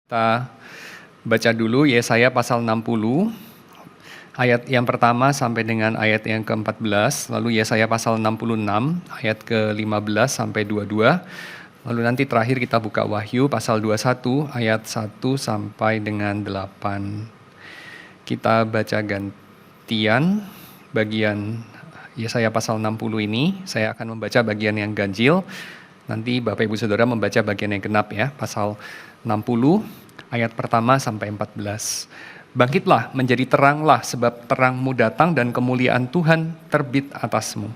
Kita baca dulu Yesaya pasal 60, ayat yang pertama sampai dengan ayat yang ke-14, lalu Yesaya pasal 66, ayat ke-15 sampai 22, lalu nanti terakhir kita buka Wahyu pasal 21, ayat 1 sampai dengan 8. Kita baca gantian bagian Yesaya pasal 60 ini, saya akan membaca bagian yang ganjil, nanti Bapak Ibu Saudara membaca bagian yang genap ya, pasal 60 ayat pertama sampai 14. Bangkitlah menjadi teranglah, sebab terangmu datang dan kemuliaan Tuhan terbit atasmu.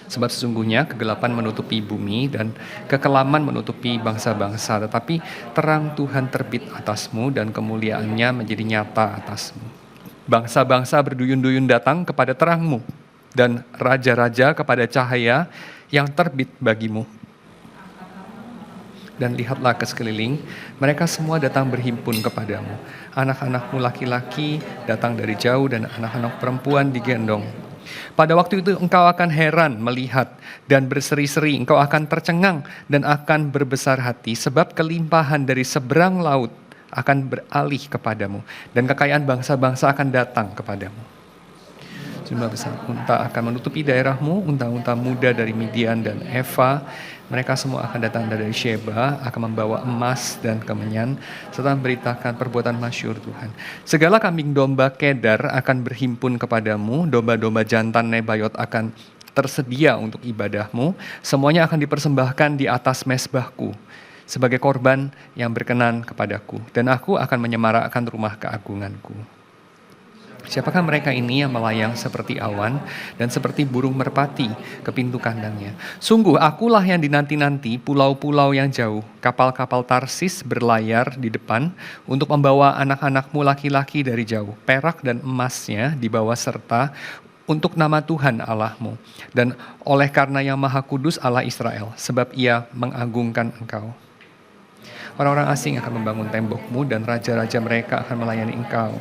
Sebab sesungguhnya kegelapan menutupi bumi dan kekelaman menutupi bangsa-bangsa, tetapi terang Tuhan terbit atasmu dan kemuliaannya menjadi nyata atasmu. Bangsa-bangsa berduyun-duyun datang kepada terangmu dan raja-raja kepada cahaya yang terbit bagimu. Dan lihatlah ke sekeliling, mereka semua datang berhimpun kepadamu. Anak-anakmu laki-laki datang dari jauh dan anak-anak perempuan digendong. Pada waktu itu engkau akan heran melihat dan berseri-seri, engkau akan tercengang dan akan berbesar hati, sebab kelimpahan dari seberang laut akan beralih kepadamu, dan kekayaan bangsa-bangsa akan datang kepadamu. Jumlah besar unta akan menutupi daerahmu, unta-unta muda dari Midian dan Eva. Mereka semua akan datang dari Sheba, akan membawa emas dan kemenyan, serta memberitakan perbuatan masyhur Tuhan. Segala kambing domba Kedar akan berhimpun kepadamu, domba-domba jantan Nebayot akan tersedia untuk ibadahmu. Semuanya akan dipersembahkan di atas mezbahku sebagai korban yang berkenan kepadaku, dan aku akan menyemarakkan rumah keagunganku. Siapakah mereka ini yang melayang seperti awan dan seperti burung merpati ke pintu kandangnya? Sungguh akulah yang dinanti-nanti, pulau-pulau yang jauh, kapal-kapal Tarsis berlayar di depan untuk membawa anak-anakmu laki-laki dari jauh, perak dan emasnya dibawa serta untuk nama Tuhan Allahmu, dan oleh karena yang Maha Kudus Allah Israel, sebab ia mengagungkan engkau. Orang-orang asing akan membangun tembokmu dan raja-raja mereka akan melayani engkau.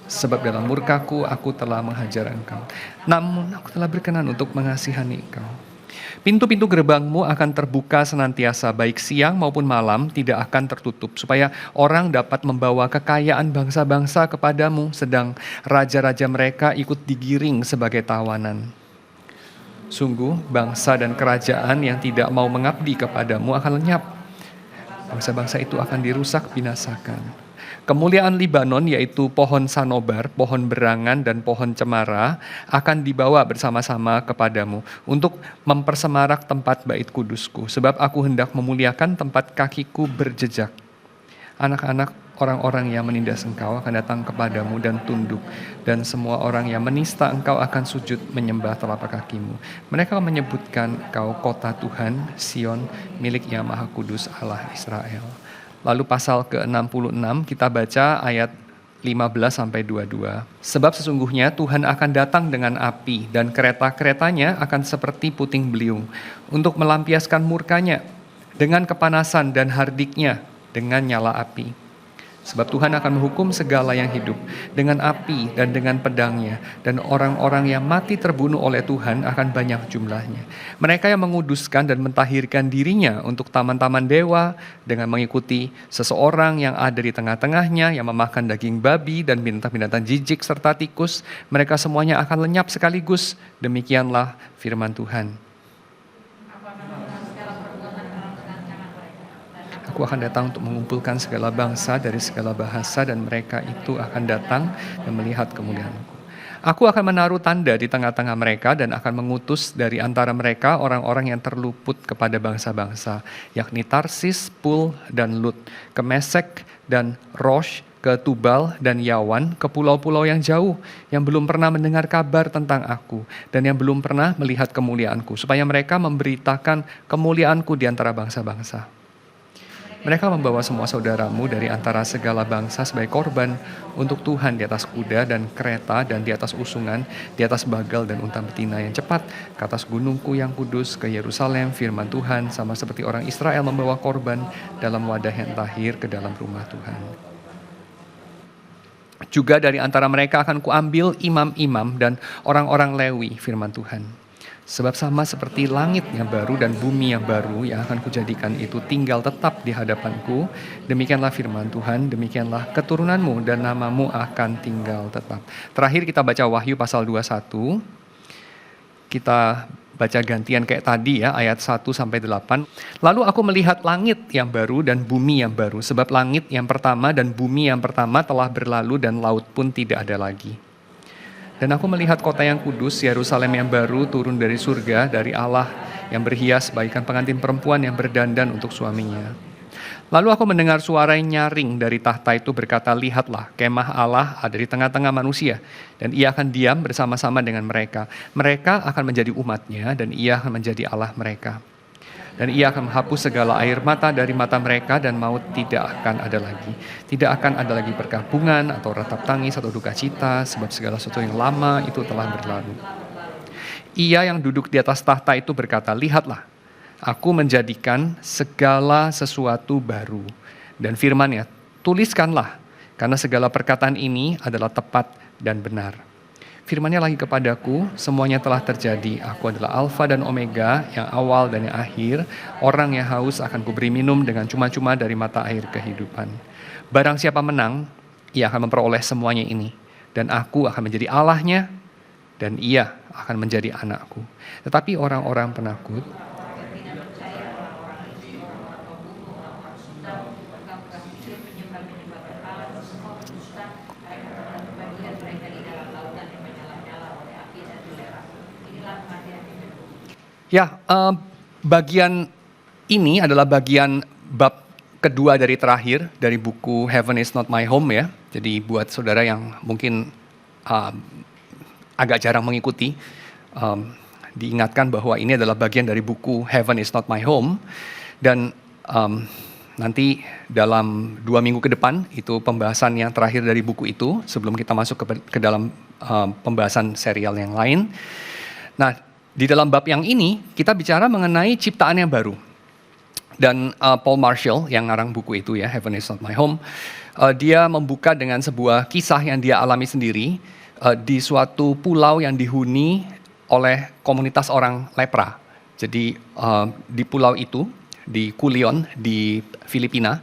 Sebab dalam murkaku aku telah menghajar engkau, namun aku telah berkenan untuk mengasihani engkau. Pintu-pintu gerbangmu akan terbuka senantiasa, baik siang maupun malam tidak akan tertutup, supaya orang dapat membawa kekayaan bangsa-bangsa kepadamu, sedang raja-raja mereka ikut digiring sebagai tawanan. Sungguh bangsa dan kerajaan yang tidak mau mengabdi kepadamu akan lenyap. Bangsa-bangsa itu akan dirusak binasakan. Kemuliaan Libanon, yaitu pohon sanobar, pohon berangan, dan pohon cemara, akan dibawa bersama-sama kepadamu untuk mempersemarak tempat bait kudusku. Sebab aku hendak memuliakan tempat kakiku berjejak. Anak-anak orang-orang yang menindas engkau akan datang kepadamu dan tunduk, dan semua orang yang menista engkau akan sujud menyembah telapak kakimu. Mereka menyebutkan engkau kota Tuhan, Sion, milik Yang Maha Kudus Allah Israel. Lalu pasal ke-66 kita baca ayat 15-22. Sebab sesungguhnya Tuhan akan datang dengan api dan kereta-keretanya akan seperti puting beliung untuk melampiaskan murkanya dengan kepanasan dan hardiknya dengan nyala api. Sebab Tuhan akan menghukum segala yang hidup dengan api dan dengan pedangnya, dan orang-orang yang mati terbunuh oleh Tuhan akan banyak jumlahnya. Mereka yang menguduskan dan mentahirkan dirinya untuk taman-taman dewa dengan mengikuti seseorang yang ada di tengah-tengahnya yang memakan daging babi dan binatang-binatang jijik serta tikus, mereka semuanya akan lenyap sekaligus. Demikianlah firman Tuhan. Aku akan datang untuk mengumpulkan segala bangsa dari segala bahasa, dan mereka itu akan datang dan melihat kemuliaanku. Aku akan menaruh tanda di tengah-tengah mereka dan akan mengutus dari antara mereka orang-orang yang terluput kepada bangsa-bangsa, yakni Tarsis, Pul, dan Lut, ke Mesek dan Rosh, ke Tubal dan Yawan, ke pulau-pulau yang jauh, yang belum pernah mendengar kabar tentang aku, dan yang belum pernah melihat kemuliaanku, supaya mereka memberitakan kemuliaanku di antara bangsa-bangsa. Mereka membawa semua saudaramu dari antara segala bangsa sebagai korban untuk Tuhan di atas kuda dan kereta dan di atas usungan, di atas bagal dan unta betina yang cepat, ke atas gunungku yang kudus, ke Yerusalem, firman Tuhan, sama seperti orang Israel membawa korban dalam wadah yang tahir ke dalam rumah Tuhan. Juga dari antara mereka akan kuambil imam-imam dan orang-orang Lewi, firman Tuhan. Sebab sama seperti langit yang baru dan bumi yang baru yang akan kujadikan itu tinggal tetap di hadapanku, demikianlah firman Tuhan, demikianlah keturunanmu dan namamu akan tinggal tetap. Terakhir kita baca Wahyu pasal 21, kita baca gantian kayak tadi ya, ayat 1 sampai 8. Lalu aku melihat langit yang baru dan bumi yang baru, sebab langit yang pertama dan bumi yang pertama telah berlalu dan laut pun tidak ada lagi. Dan aku melihat kota yang kudus, Yerusalem yang baru turun dari surga, dari Allah yang berhias bagaikan pengantin perempuan yang berdandan untuk suaminya. Lalu aku mendengar suara yang nyaring dari tahta itu berkata, lihatlah, kemah Allah ada di tengah-tengah manusia, dan ia akan diam bersama-sama dengan mereka. Mereka akan menjadi umatnya, dan ia akan menjadi Allah mereka. Dan ia akan menghapus segala air mata dari mata mereka, dan maut tidak akan ada lagi. Tidak akan ada lagi perkabungan, atau ratap tangis, atau duka cita, sebab segala sesuatu yang lama itu telah berlalu. Ia yang duduk di atas tahta itu berkata, lihatlah, aku menjadikan segala sesuatu baru. Dan firman-Nya, tuliskanlah, karena segala perkataan ini adalah tepat dan benar. Firman-Nya lagi kepadaku, semuanya telah terjadi. Aku adalah Alfa dan Omega, yang awal dan yang akhir. Orang yang haus akan kuberi minum dengan cuma-cuma dari mata air kehidupan. Barang siapa menang, ia akan memperoleh semuanya ini. Dan aku akan menjadi Allahnya, dan ia akan menjadi anakku. Tetapi orang-orang penakut, ya, bagian ini adalah bagian bab kedua dari terakhir dari buku Heaven is Not My Home ya. Jadi buat saudara yang mungkin agak jarang mengikuti, diingatkan bahwa ini adalah bagian dari buku Heaven is Not My Home. Dan nanti dalam 2 minggu ke depan itu pembahasan yang terakhir dari buku itu sebelum kita masuk ke dalam pembahasan serial yang lain. Nah, di dalam bab yang ini, kita bicara mengenai ciptaan yang baru. Dan Paul Marshall, yang ngarang buku itu ya, Heaven is Not My Home, dia membuka dengan sebuah kisah yang dia alami sendiri di suatu pulau yang dihuni oleh komunitas orang lepra. Jadi di pulau itu, di Culion, di Filipina,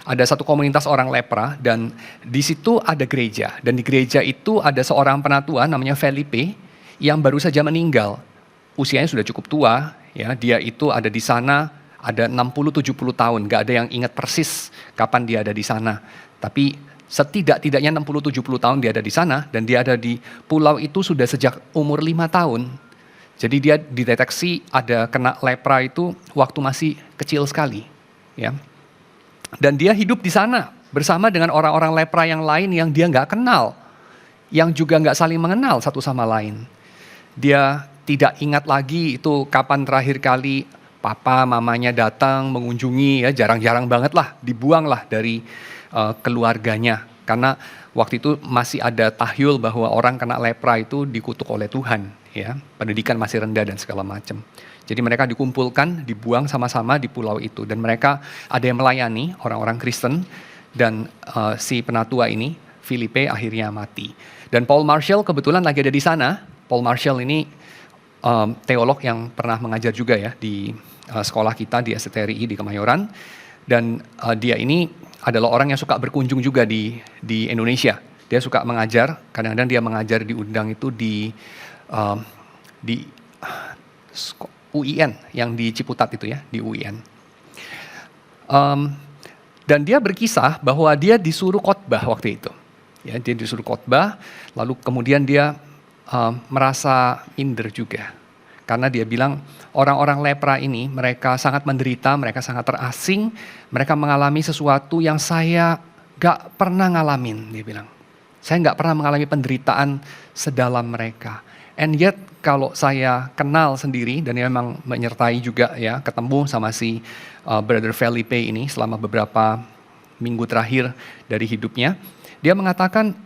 ada satu komunitas orang lepra, dan di situ ada gereja. Dan di gereja itu ada seorang penatua namanya Felipe, yang baru saja meninggal. Usianya sudah cukup tua, ya. Dia itu ada di sana ada 60-70 tahun, nggak ada yang ingat persis kapan dia ada di sana. Tapi setidak-tidaknya 60-70 tahun dia ada di sana, dan dia ada di pulau itu sudah sejak umur 5 tahun. Jadi dia dideteksi ada kena lepra itu waktu masih kecil sekali, ya. Dan dia hidup di sana bersama dengan orang-orang lepra yang lain yang dia nggak kenal, yang juga nggak saling mengenal satu sama lain. Dia tidak ingat lagi itu kapan terakhir kali papa mamanya datang mengunjungi, ya jarang-jarang banget lah, dibuang lah dari keluarganya. Karena waktu itu masih ada tahyul bahwa orang kena lepra itu dikutuk oleh Tuhan, ya, pendidikan masih rendah dan segala macam. Jadi mereka dikumpulkan, dibuang sama-sama di pulau itu, dan mereka ada yang melayani orang-orang Kristen, dan si penatua ini, Felipe, akhirnya mati. Dan Paul Marshall kebetulan lagi ada di sana. Paul Marshall ini teolog yang pernah mengajar juga ya di sekolah kita di STRI di Kemayoran, dan dia ini adalah orang yang suka berkunjung juga di Indonesia. Dia suka mengajar, kadang-kadang dia mengajar diundang itu di UIN yang di Ciputat itu ya, di UIN. Dan dia berkisah bahwa dia disuruh khotbah waktu itu. Ya, dia disuruh khotbah, lalu kemudian dia merasa minder juga. Karena dia bilang orang-orang lepra ini mereka sangat menderita, mereka sangat terasing, mereka mengalami sesuatu yang saya gak pernah ngalamin, dia bilang. Saya gak pernah mengalami penderitaan sedalam mereka. And yet kalau saya kenal sendiri, dan dia memang menyertai juga ya, ketemu sama si Brother Felipe ini selama beberapa minggu terakhir dari hidupnya, dia mengatakan,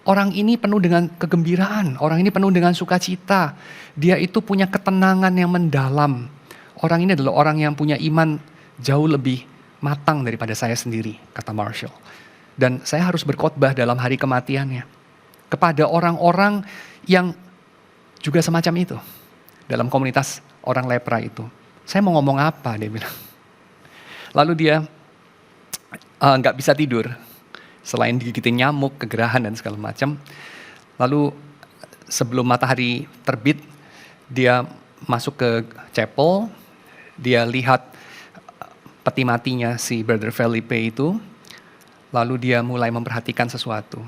orang ini penuh dengan kegembiraan, orang ini penuh dengan sukacita. Dia itu punya ketenangan yang mendalam. Orang ini adalah orang yang punya iman jauh lebih matang daripada saya sendiri, kata Marshall. Dan saya harus berkhotbah dalam hari kematiannya kepada orang-orang yang juga semacam itu. dalam komunitas orang lepra itu. Saya mau ngomong apa, dia bilang. Lalu dia nggak bisa tidur, selain digigitin nyamuk, kegerahan dan segala macam. Lalu sebelum matahari terbit, dia masuk ke chapel, dia lihat peti matinya si Brother Felipe itu, lalu dia mulai memperhatikan sesuatu.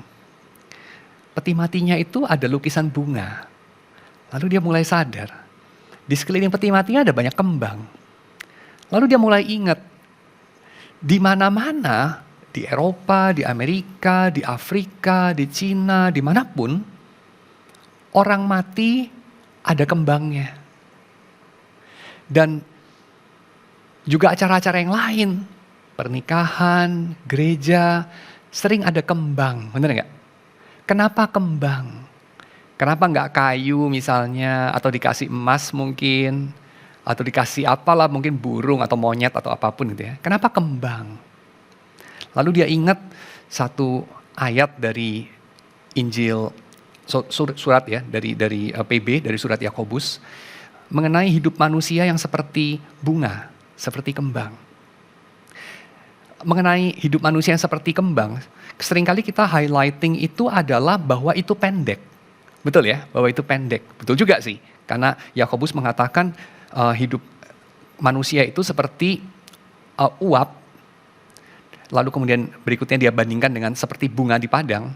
Peti matinya itu ada lukisan bunga. Lalu dia mulai sadar, di sekeliling peti matinya ada banyak kembang. Lalu dia mulai ingat, di mana-mana, di Eropa, di Amerika, di Afrika, di Cina, dimanapun, orang mati ada kembangnya. Dan juga acara-acara yang lain, pernikahan, gereja, sering ada kembang, bener nggak? Kenapa kembang? Kenapa nggak kayu misalnya, atau dikasih emas mungkin, atau dikasih apalah mungkin burung atau monyet atau apapun gitu ya. Kenapa kembang? Lalu dia ingat satu ayat dari Injil, surat ya, dari PB, dari surat Yakobus, mengenai hidup manusia yang seperti bunga, seperti kembang. Mengenai hidup manusia yang seperti kembang, seringkali kita highlighting itu adalah bahwa itu pendek. Betul ya, bahwa itu pendek. Betul juga sih, karena Yakobus mengatakan hidup manusia itu seperti uap, lalu kemudian berikutnya dia bandingkan dengan seperti bunga di padang,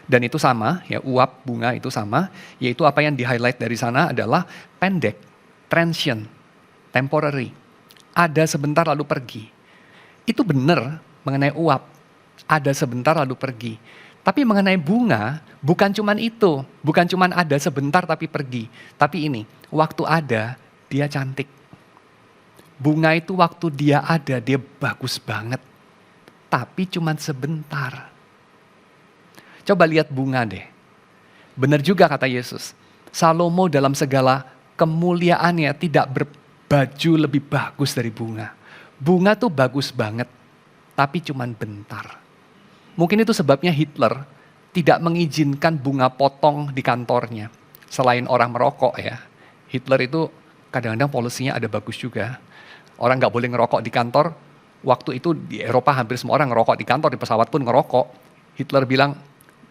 dan itu sama, ya uap, bunga itu sama, yaitu apa yang di-highlight dari sana adalah pendek, transient, temporary, ada sebentar lalu pergi. Itu benar mengenai uap, ada sebentar lalu pergi. Tapi mengenai bunga, bukan cuman itu, bukan cuman ada sebentar tapi pergi. Tapi ini, waktu ada, dia cantik. Bunga itu waktu dia ada, dia bagus banget. Tapi cuman sebentar. Coba lihat bunga deh. Benar juga kata Yesus. Salomo dalam segala kemuliaannya tidak berbaju lebih bagus dari bunga. Bunga tuh bagus banget, tapi cuman bentar. Mungkin itu sebabnya Hitler tidak mengizinkan bunga potong di kantornya. Selain orang merokok ya. Hitler itu kadang-kadang polisinya ada bagus juga. Orang gak boleh ngerokok di kantor. Waktu itu di Eropa hampir semua orang ngerokok di kantor, di pesawat pun ngerokok. Hitler bilang,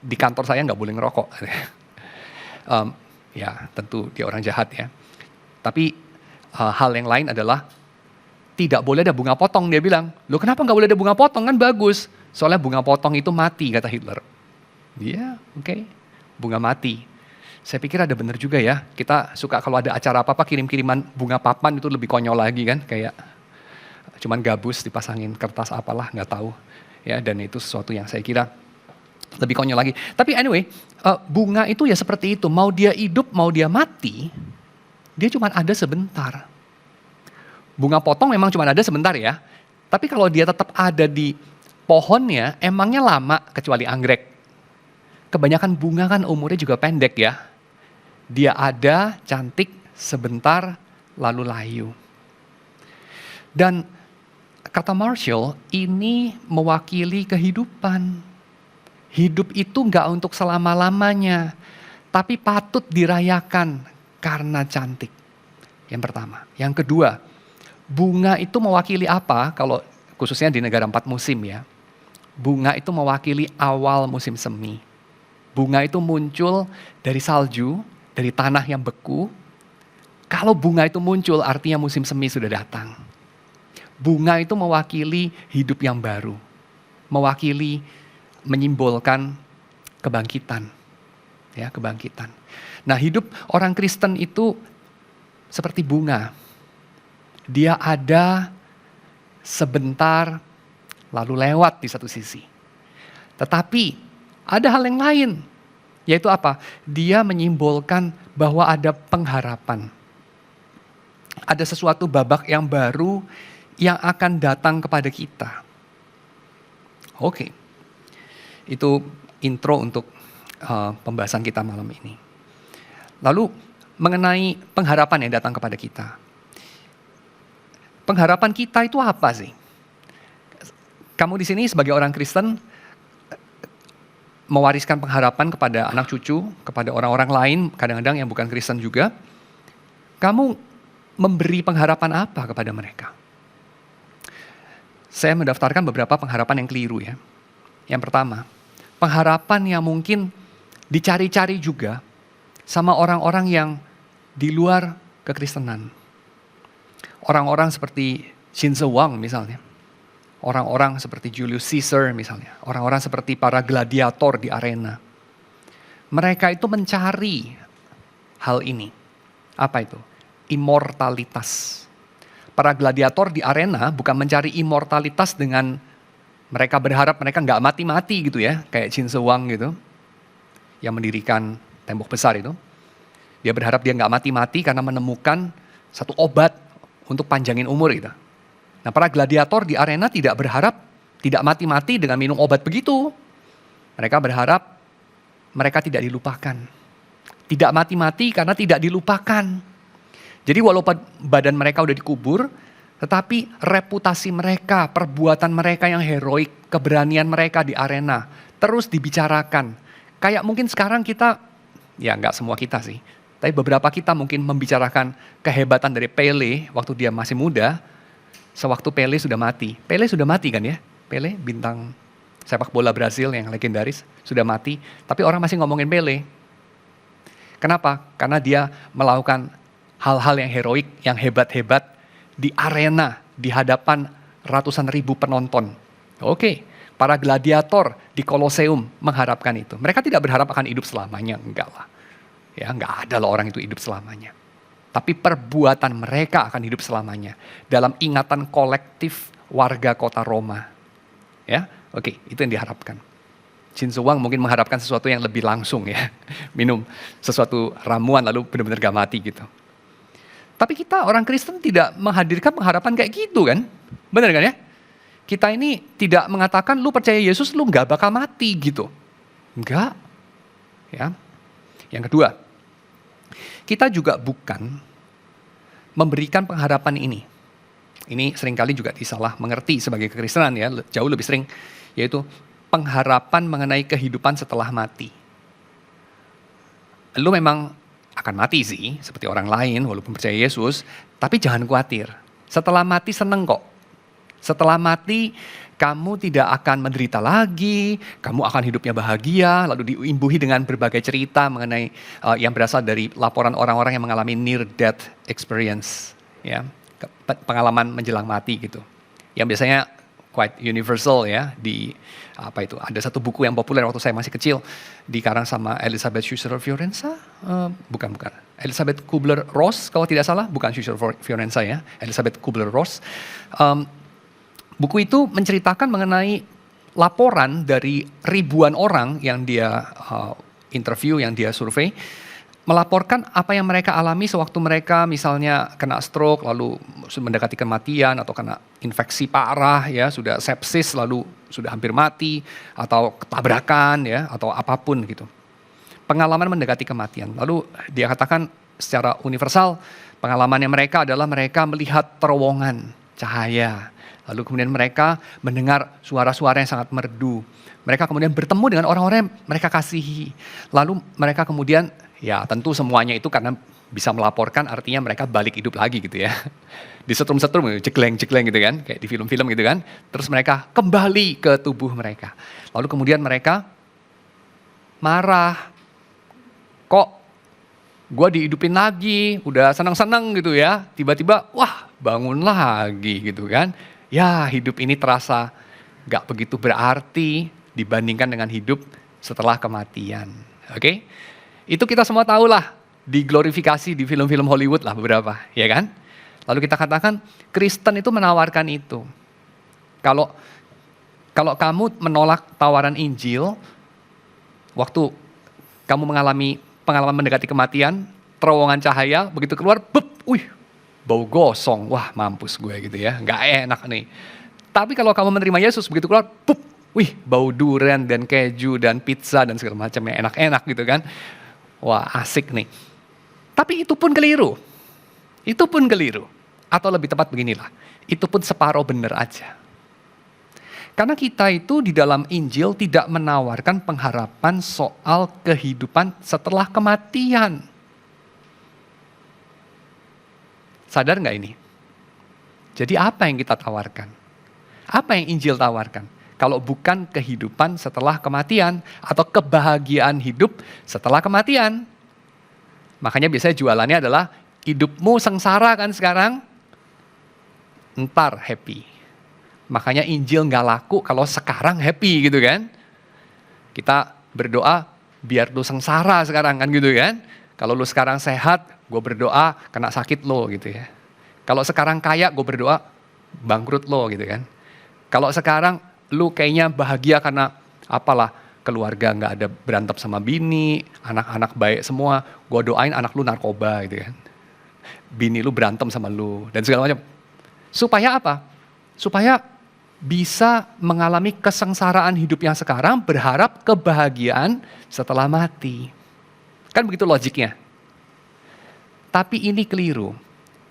di kantor saya gak boleh ngerokok. Ya tentu dia orang jahat ya. Tapi hal yang lain adalah tidak boleh ada bunga potong, dia bilang. Loh kenapa gak boleh ada bunga potong, kan bagus. Soalnya bunga potong itu mati, kata Hitler. Iya, oke. Bunga mati. Saya pikir ada benar juga ya. Kita suka kalau ada acara apa-apa kirim-kiriman bunga papan itu lebih konyol lagi kan. Kayak cuman gabus dipasangin kertas apalah, gak tahu. Ya, dan itu sesuatu yang saya kira lebih konyol lagi. Tapi anyway, bunga itu ya seperti itu. Mau dia hidup, mau dia mati, dia cuma ada sebentar. Bunga potong memang cuma ada sebentar ya. Tapi kalau dia tetap ada di pohonnya, emangnya lama kecuali anggrek. Kebanyakan bunga kan umurnya juga pendek ya. Dia ada, cantik, sebentar, lalu layu. Dan kata Marshall, ini mewakili kehidupan. Hidup itu gak untuk selama-lamanya, tapi patut dirayakan karena cantik. Yang pertama. Yang kedua, bunga itu mewakili apa? Kalau khususnya di negara 4 musim ya. Bunga itu mewakili awal musim semi. Bunga itu muncul dari salju, dari tanah yang beku. Kalau bunga itu muncul artinya musim semi sudah datang. Bunga itu mewakili hidup yang baru. Mewakili, menyimbolkan kebangkitan. Ya, kebangkitan. Nah, hidup orang Kristen itu seperti bunga. Dia ada sebentar lalu lewat di satu sisi. Tetapi ada hal yang lain. Yaitu apa? Dia menyimbolkan bahwa ada pengharapan. Ada sesuatu babak yang baru yang akan datang kepada kita. Oke. Itu intro untuk pembahasan kita malam ini. Lalu mengenai pengharapan yang datang kepada kita. Pengharapan kita itu apa sih? Kamu di sini sebagai orang Kristen mewariskan pengharapan kepada anak cucu, kepada orang-orang lain, kadang-kadang yang bukan Kristen juga. Kamu memberi pengharapan apa kepada mereka? Saya mendaftarkan beberapa pengharapan yang keliru ya. Yang pertama, pengharapan yang mungkin dicari-cari juga sama orang-orang yang di luar kekristenan. Orang-orang seperti Qin Shi Huang misalnya. Orang-orang seperti Julius Caesar misalnya. Orang-orang seperti para gladiator di arena. Mereka itu mencari hal ini. Apa itu? Immortalitas. Para gladiator di arena bukan mencari immortalitas dengan mereka berharap mereka nggak mati-mati gitu ya. Kayak Qin Shi Huang gitu. Yang mendirikan tembok besar itu. Dia berharap dia nggak mati-mati karena menemukan satu obat untuk panjangin umur gitu. Nah para gladiator di arena tidak berharap tidak mati-mati dengan minum obat begitu. Mereka berharap mereka tidak dilupakan. Tidak mati-mati karena tidak dilupakan. Jadi walaupun badan mereka udah dikubur, tetapi reputasi mereka, perbuatan mereka yang heroik, keberanian mereka di arena, terus dibicarakan. Kayak mungkin sekarang kita, ya nggak semua kita sih, tapi beberapa kita mungkin membicarakan kehebatan dari Pele waktu dia masih muda, sewaktu Pele sudah mati. Pele sudah mati kan ya? Pele, bintang sepak bola Brasil yang legendaris, sudah mati. Tapi orang masih ngomongin Pele. Kenapa? Karena dia melakukan hal-hal yang heroik, yang hebat-hebat di arena, di hadapan ratusan ribu penonton. Oke, para gladiator di Koloseum mengharapkan itu. Mereka tidak berharap akan hidup selamanya, enggak lah. Ya, enggak ada loh orang itu hidup selamanya. Tapi perbuatan mereka akan hidup selamanya dalam ingatan kolektif warga kota Roma. Ya, oke, itu yang diharapkan. Qin Shi Huang mungkin mengharapkan sesuatu yang lebih langsung ya. Minum sesuatu ramuan lalu benar-benar gak mati gitu. Tapi kita orang Kristen tidak menghadirkan pengharapan kayak gitu kan. Benar kan ya? Kita ini tidak mengatakan lu percaya Yesus lu gak bakal mati gitu. Enggak. Ya. Yang kedua, kita juga bukan memberikan pengharapan ini. Ini seringkali juga disalah mengerti sebagai kekristenan ya, jauh lebih sering. Yaitu pengharapan mengenai kehidupan setelah mati. Lu memang akan mati sih, seperti orang lain walaupun percaya Yesus, tapi jangan khawatir. Setelah mati seneng kok. Setelah mati kamu tidak akan menderita lagi, kamu akan hidupnya bahagia, lalu diimbuhi dengan berbagai cerita mengenai yang berasal dari laporan orang-orang yang mengalami near death experience, ya, pengalaman menjelang mati gitu. Yang biasanya quite universal ya, di apa itu, ada satu buku yang populer waktu saya masih kecil, dikarang sama Elizabeth Schusser-Fiorenza, bukan, Elizabeth Kubler-Ross kalau tidak salah, bukan Schusser-Fiorenza ya, Elizabeth Kubler-Ross. Buku itu menceritakan mengenai laporan dari ribuan orang yang dia interview, yang dia survei, melaporkan apa yang mereka alami sewaktu mereka misalnya kena stroke, lalu mendekati kematian, atau kena infeksi parah, ya sudah sepsis, lalu sudah hampir mati, atau ketabrakan, ya, atau apapun gitu. Pengalaman mendekati kematian. Lalu dia katakan secara universal, pengalamannya mereka adalah mereka melihat terowongan cahaya. Lalu kemudian mereka mendengar suara-suara yang sangat merdu. Mereka kemudian bertemu dengan orang-orang yang mereka kasihi. Lalu mereka kemudian, ya tentu semuanya itu karena bisa melaporkan, artinya mereka balik hidup lagi gitu ya. Disetrum-setrum, jegleng-jegleng gitu kan, kayak di film-film gitu kan. Terus mereka kembali ke tubuh mereka. Lalu kemudian mereka marah. Kok gue dihidupin lagi, udah senang-senang gitu ya. Tiba-tiba, wah bangun lagi gitu kan. Ya hidup ini terasa gak begitu berarti dibandingkan dengan hidup setelah kematian. Oke? Itu kita semua tahu lah, diglorifikasi di film-film Hollywood lah beberapa, ya kan? Lalu kita katakan Kristen itu menawarkan itu. Kalau kamu menolak tawaran Injil, waktu kamu mengalami pengalaman mendekati kematian, terowongan cahaya, begitu keluar, bau gosong, wah mampus gue gitu ya, nggak enak nih. Tapi kalau kamu menerima Yesus, begitu keluar, bau durian dan keju dan pizza dan segala macam yang enak-enak gitu kan. Wah asik nih. Tapi itu pun keliru. Itu pun keliru. Atau lebih tepat beginilah, itu pun separuh benar aja. Karena kita itu di dalam Injil tidak menawarkan pengharapan soal kehidupan setelah kematian. Sadar nggak ini? Jadi apa yang kita tawarkan? Apa yang Injil tawarkan? Kalau bukan kehidupan setelah kematian atau kebahagiaan hidup setelah kematian. Makanya biasanya jualannya adalah hidupmu sengsara kan sekarang, ntar happy. Makanya Injil nggak laku kalau sekarang happy gitu kan. Kita berdoa biar lu sengsara sekarang kan gitu kan. Kalau lu sekarang sehat, gue berdoa kena sakit lo gitu ya. Kalau sekarang kaya, gue berdoa bangkrut lo gitu kan. Kalau sekarang lu kayaknya bahagia karena apalah, keluarga nggak ada berantem sama bini, anak-anak baik semua, gue doain anak lu narkoba gitu kan. Bini lu berantem sama lu dan segala macam. Supaya apa? Supaya bisa mengalami kesengsaraan hidup yang sekarang, berharap kebahagiaan setelah mati. Kan begitu logiknya. Tapi ini keliru.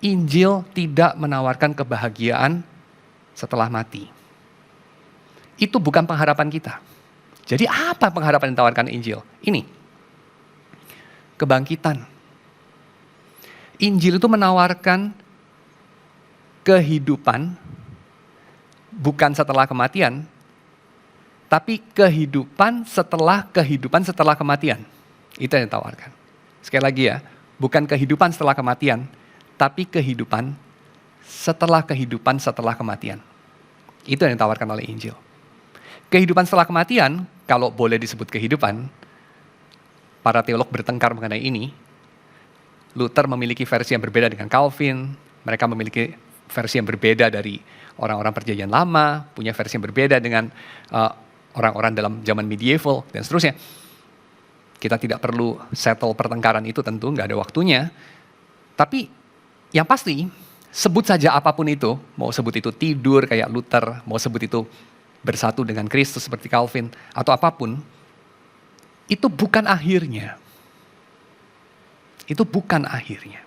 Injil tidak menawarkan kebahagiaan setelah mati. Itu bukan pengharapan kita. Jadi apa pengharapan yang ditawarkan Injil? Ini. Kebangkitan. Injil itu menawarkan kehidupan bukan setelah kematian, tapi kehidupan setelah kematian. Itu yang ditawarkan. Sekali lagi ya, bukan kehidupan setelah kematian, tapi kehidupan setelah kematian. Itu yang ditawarkan oleh Injil. Kehidupan setelah kematian, kalau boleh disebut kehidupan, para teolog bertengkar mengenai ini. Luther memiliki versi yang berbeda dengan Calvin, mereka memiliki versi yang berbeda dari orang-orang perjanjian lama, punya versi yang berbeda dengan orang-orang dalam zaman medieval, dan seterusnya. Kita tidak perlu settle pertengkaran itu tentu, nggak ada waktunya. Tapi yang pasti, sebut saja apapun itu, mau sebut itu tidur kayak Luther, mau sebut itu bersatu dengan Kristus seperti Calvin, atau apapun, itu bukan akhirnya. Itu bukan akhirnya.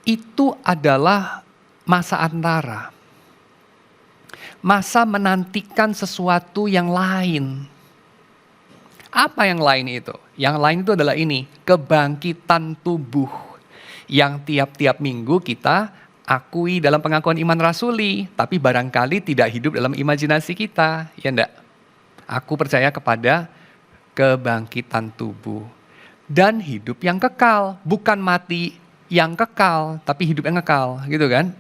Itu adalah masa antara. Masa menantikan sesuatu yang lain. Apa yang lain itu? Yang lain itu adalah ini, kebangkitan tubuh. Yang tiap-tiap minggu kita akui dalam pengakuan iman rasuli, tapi barangkali tidak hidup dalam imajinasi kita, ya enggak? Aku percaya kepada kebangkitan tubuh. Dan hidup yang kekal, bukan mati yang kekal, tapi hidup yang kekal, gitu kan?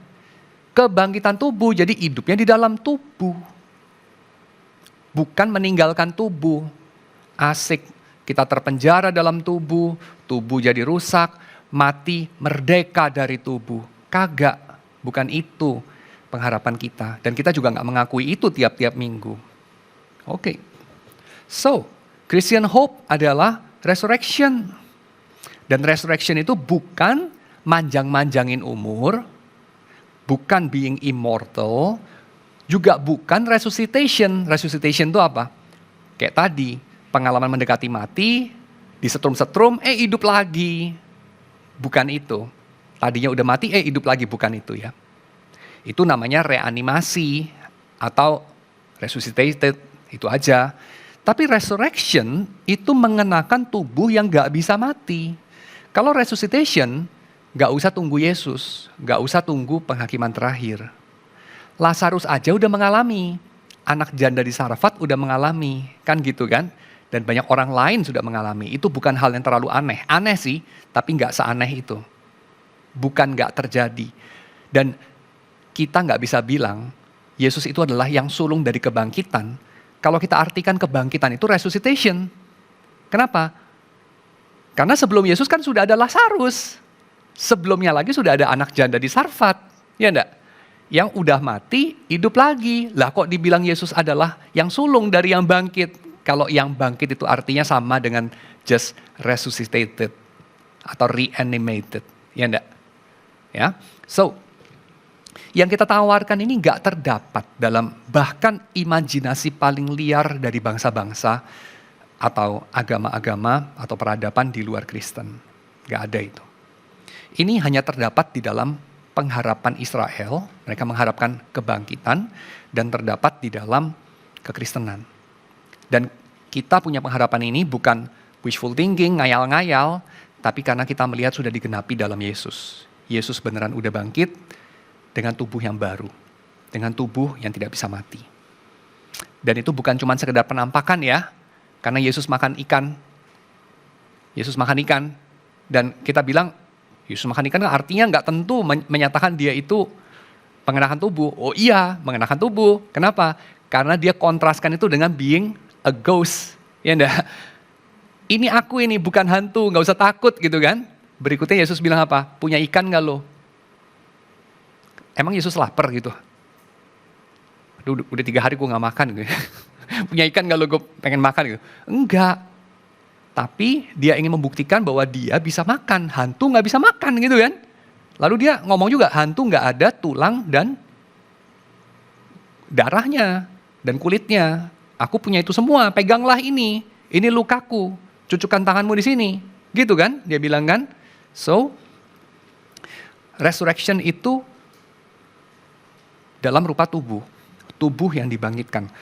Kebangkitan tubuh, jadi hidupnya di dalam tubuh. Bukan meninggalkan tubuh. Asik, kita terpenjara dalam tubuh, tubuh jadi rusak, mati merdeka dari tubuh. Kagak, bukan itu pengharapan kita. Dan kita juga gak mengakui itu tiap-tiap minggu. Oke. So, Christian hope adalah resurrection. Dan resurrection itu bukan manjang-manjangin umur, bukan being immortal, juga bukan resuscitation. Resuscitation itu apa? Kayak tadi, pengalaman mendekati mati, disetrum-setrum, hidup lagi. Bukan itu. Tadinya udah mati, hidup lagi. Bukan itu ya. Itu namanya reanimasi atau resuscitated, itu aja. Tapi resurrection itu mengenakan tubuh yang gak bisa mati. Kalau resuscitation, gak usah tunggu Yesus, gak usah tunggu penghakiman terakhir. Lazarus aja udah mengalami, anak janda di Sarfat udah mengalami, kan gitu kan? Dan banyak orang lain sudah mengalami, itu bukan hal yang terlalu aneh. Aneh sih, tapi gak seaneh itu. Bukan gak terjadi. Dan kita gak bisa bilang, Yesus itu adalah yang sulung dari kebangkitan, kalau kita artikan kebangkitan itu resuscitation. Kenapa? Karena sebelum Yesus kan sudah ada Lazarus. Sebelumnya lagi sudah ada anak janda di Sarfat. Ya enggak? Yang udah mati, hidup lagi. Lah kok dibilang Yesus adalah yang sulung dari yang bangkit? Kalau yang bangkit itu artinya sama dengan just resuscitated. Atau reanimated. Ya enggak? Ya. So, yang kita tawarkan ini gak terdapat dalam bahkan imajinasi paling liar dari bangsa-bangsa atau agama-agama atau peradaban di luar Kristen. Gak ada itu. Ini hanya terdapat di dalam pengharapan Israel, mereka mengharapkan kebangkitan, dan terdapat di dalam kekristenan. Dan kita punya pengharapan ini bukan wishful thinking, ngayal-ngayal, tapi karena kita melihat sudah digenapi dalam Yesus. Yesus beneran udah bangkit dengan tubuh yang baru, dengan tubuh yang tidak bisa mati. Dan itu bukan cuma sekedar penampakan ya, karena Yesus makan ikan. Yesus makan ikan, dan kita bilang, Yesus makan ikan kan artinya nggak tentu menyatakan dia itu mengenakan tubuh. Oh iya, mengenakan tubuh. Kenapa? Karena dia kontraskan itu dengan being a ghost. Ya enggak? Ini aku ini, bukan hantu, nggak usah takut gitu kan. Berikutnya Yesus bilang apa? Punya ikan nggak lo? Emang Yesus lapar gitu? Aduh, udah 3 hari gue nggak makan gitu. Punya ikan nggak lo, gue pengen makan gitu? Enggak. Tapi dia ingin membuktikan bahwa dia bisa makan, hantu nggak bisa makan gitu kan. Lalu dia ngomong juga, hantu nggak ada tulang dan darahnya dan kulitnya. Aku punya itu semua, peganglah ini lukaku, cucukkan tanganmu di sini. Gitu kan, dia bilang kan. So, resurrection itu dalam rupa tubuh yang dibangkitkan.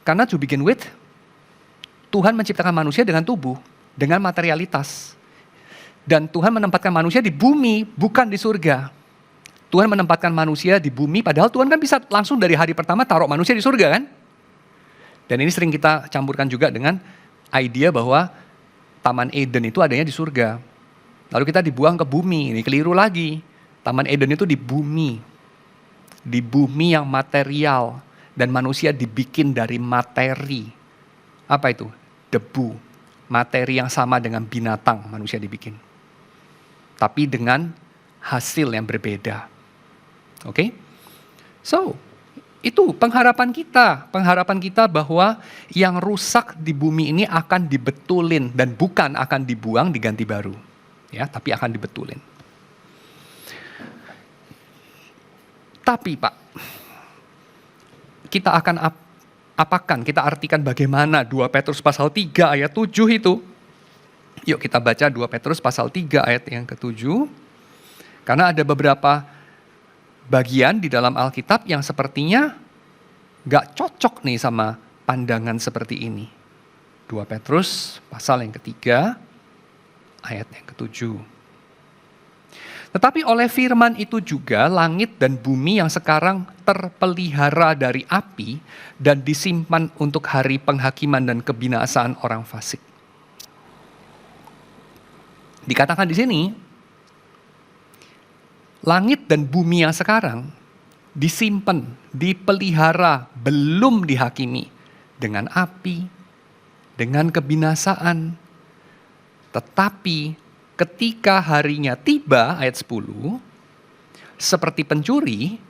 Karena to begin with, Tuhan menciptakan manusia dengan tubuh, dengan materialitas. Dan Tuhan menempatkan manusia di bumi, bukan di surga. Tuhan menempatkan manusia di bumi, padahal Tuhan kan bisa langsung dari hari pertama taruh manusia di surga kan? Dan ini sering kita campurkan juga dengan idea bahwa Taman Eden itu adanya di surga. Lalu kita dibuang ke bumi, ini keliru lagi. Taman Eden itu di bumi yang material. Dan manusia dibikin dari materi. Apa itu? Debu. Materi yang sama dengan binatang manusia dibikin. Tapi dengan hasil yang berbeda. Oke? So, itu pengharapan kita bahwa yang rusak di bumi ini akan dibetulin dan bukan akan dibuang diganti baru. Ya, tapi akan dibetulin. Tapi Pak, kita akan apakan, kita artikan bagaimana 2 Petrus pasal 3 ayat 7 itu. Yuk kita baca 2 Petrus pasal 3 ayat yang ke-7. Karena ada beberapa bagian di dalam Alkitab yang sepertinya gak cocok nih sama pandangan seperti ini. 2 Petrus pasal yang ketiga ayat yang ke-7. Tetapi oleh firman itu juga langit dan bumi yang sekarang terpelihara dari api dan disimpan untuk hari penghakiman dan kebinasaan orang fasik. Dikatakan di sini, langit dan bumi yang sekarang disimpan, dipelihara, belum dihakimi dengan api, dengan kebinasaan. Tetapi ketika harinya tiba, ayat 10, seperti pencuri,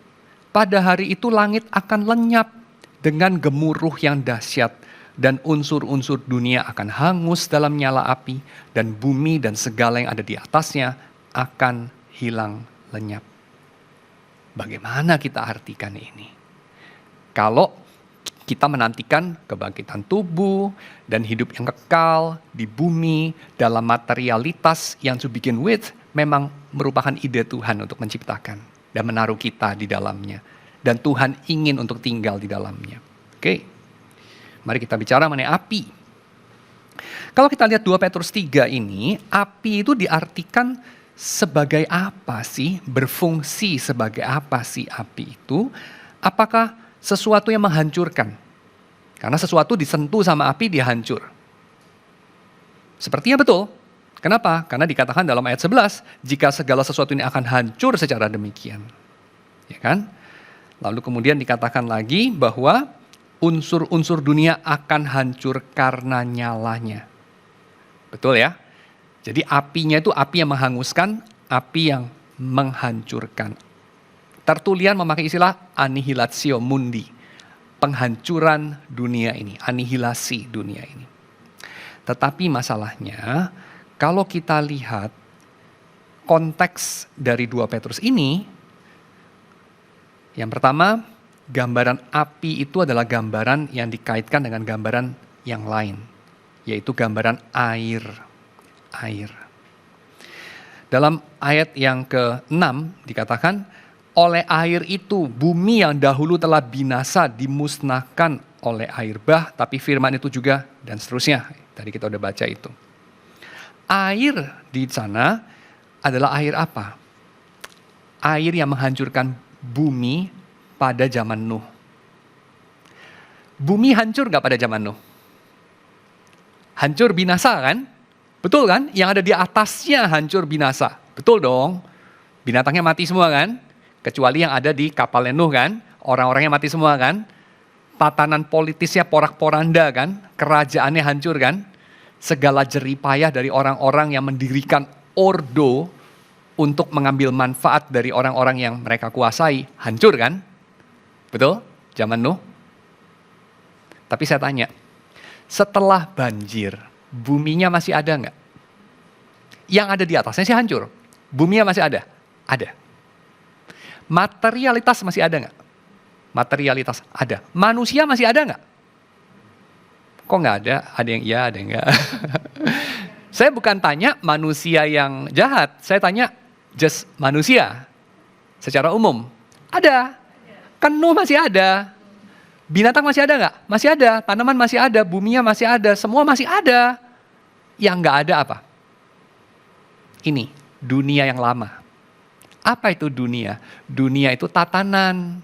pada hari itu langit akan lenyap dengan gemuruh yang dahsyat dan unsur-unsur dunia akan hangus dalam nyala api dan bumi dan segala yang ada di atasnya akan hilang lenyap. Bagaimana kita artikan ini? Kalau kita menantikan kebangkitan tubuh dan hidup yang kekal di bumi dalam materialitas yang to begin with memang merupakan ide Tuhan untuk menciptakan dan menaruh kita di dalamnya. Dan Tuhan ingin untuk tinggal di dalamnya. Oke, mari kita bicara mengenai api. Kalau kita lihat 2 Petrus 3 ini, api itu diartikan sebagai apa sih? Berfungsi sebagai apa sih api itu? Apakah sesuatu yang menghancurkan? Karena sesuatu disentuh sama api, dia hancur. Sepertinya betul. Kenapa? Karena dikatakan dalam ayat 11, jika segala sesuatu ini akan hancur secara demikian. Ya kan? Lalu kemudian dikatakan lagi bahwa unsur-unsur dunia akan hancur karena nyalanya. Betul ya? Jadi apinya itu api yang menghanguskan, api yang menghancurkan. Tertullian memakai istilah annihilatio mundi, penghancuran dunia ini, anihilasi dunia ini. Tetapi masalahnya, kalau kita lihat konteks dari 2 Petrus ini, yang pertama, gambaran api itu adalah gambaran yang dikaitkan dengan gambaran yang lain, yaitu gambaran air. Dalam ayat yang ke-6 dikatakan, oleh air itu bumi yang dahulu telah binasa dimusnahkan oleh air bah, tapi firman itu juga dan seterusnya. Tadi kita udah baca itu. Air di sana adalah air apa? air yang menghancurkan bumi pada zaman Nuh. Bumi hancur nggak pada zaman Nuh? Hancur binasa kan? Betul kan? Yang ada di atasnya hancur binasa. Betul dong. Binatangnya mati semua kan? Kecuali yang ada di kapal Nuh kan? Orang-orangnya mati semua kan? Tatanan politisnya porak-poranda kan? Kerajaannya hancur kan? Segala jeripayah dari orang-orang yang mendirikan ordo untuk mengambil manfaat dari orang-orang yang mereka kuasai, hancur kan? Betul? Zaman Nuh. Tapi saya tanya, setelah banjir, buminya masih ada nggak? Yang ada di atasnya sih hancur. Buminya masih ada? Ada. Materialitas masih ada nggak? Materialitas ada. Manusia masih ada nggak? Kok nggak ada? Ada yang iya, ada yang enggak. Saya bukan tanya manusia yang jahat, saya tanya just manusia secara umum. Ada. Kan Nuh masih ada. Binatang masih ada nggak? Masih ada. Tanaman masih ada. Buminya masih ada. Semua masih ada. Yang nggak ada apa? Ini, dunia yang lama. Apa itu dunia? Dunia itu tatanan,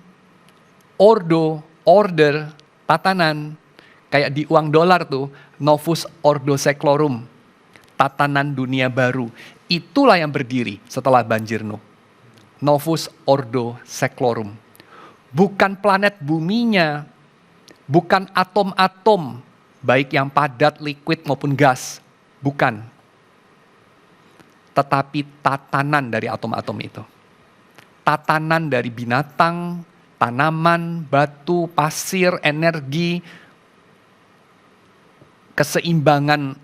order, tatanan. Kayak di uang dolar tuh, Novus Ordo Seclorum. Tatanan dunia baru. Itulah yang berdiri setelah banjir Nuh. Novus Ordo Seclorum. Bukan planet buminya, bukan atom-atom, baik yang padat, liquid maupun gas. Bukan. Tetapi tatanan dari atom-atom itu. Tatanan dari binatang, tanaman, batu, pasir, energi, keseimbangan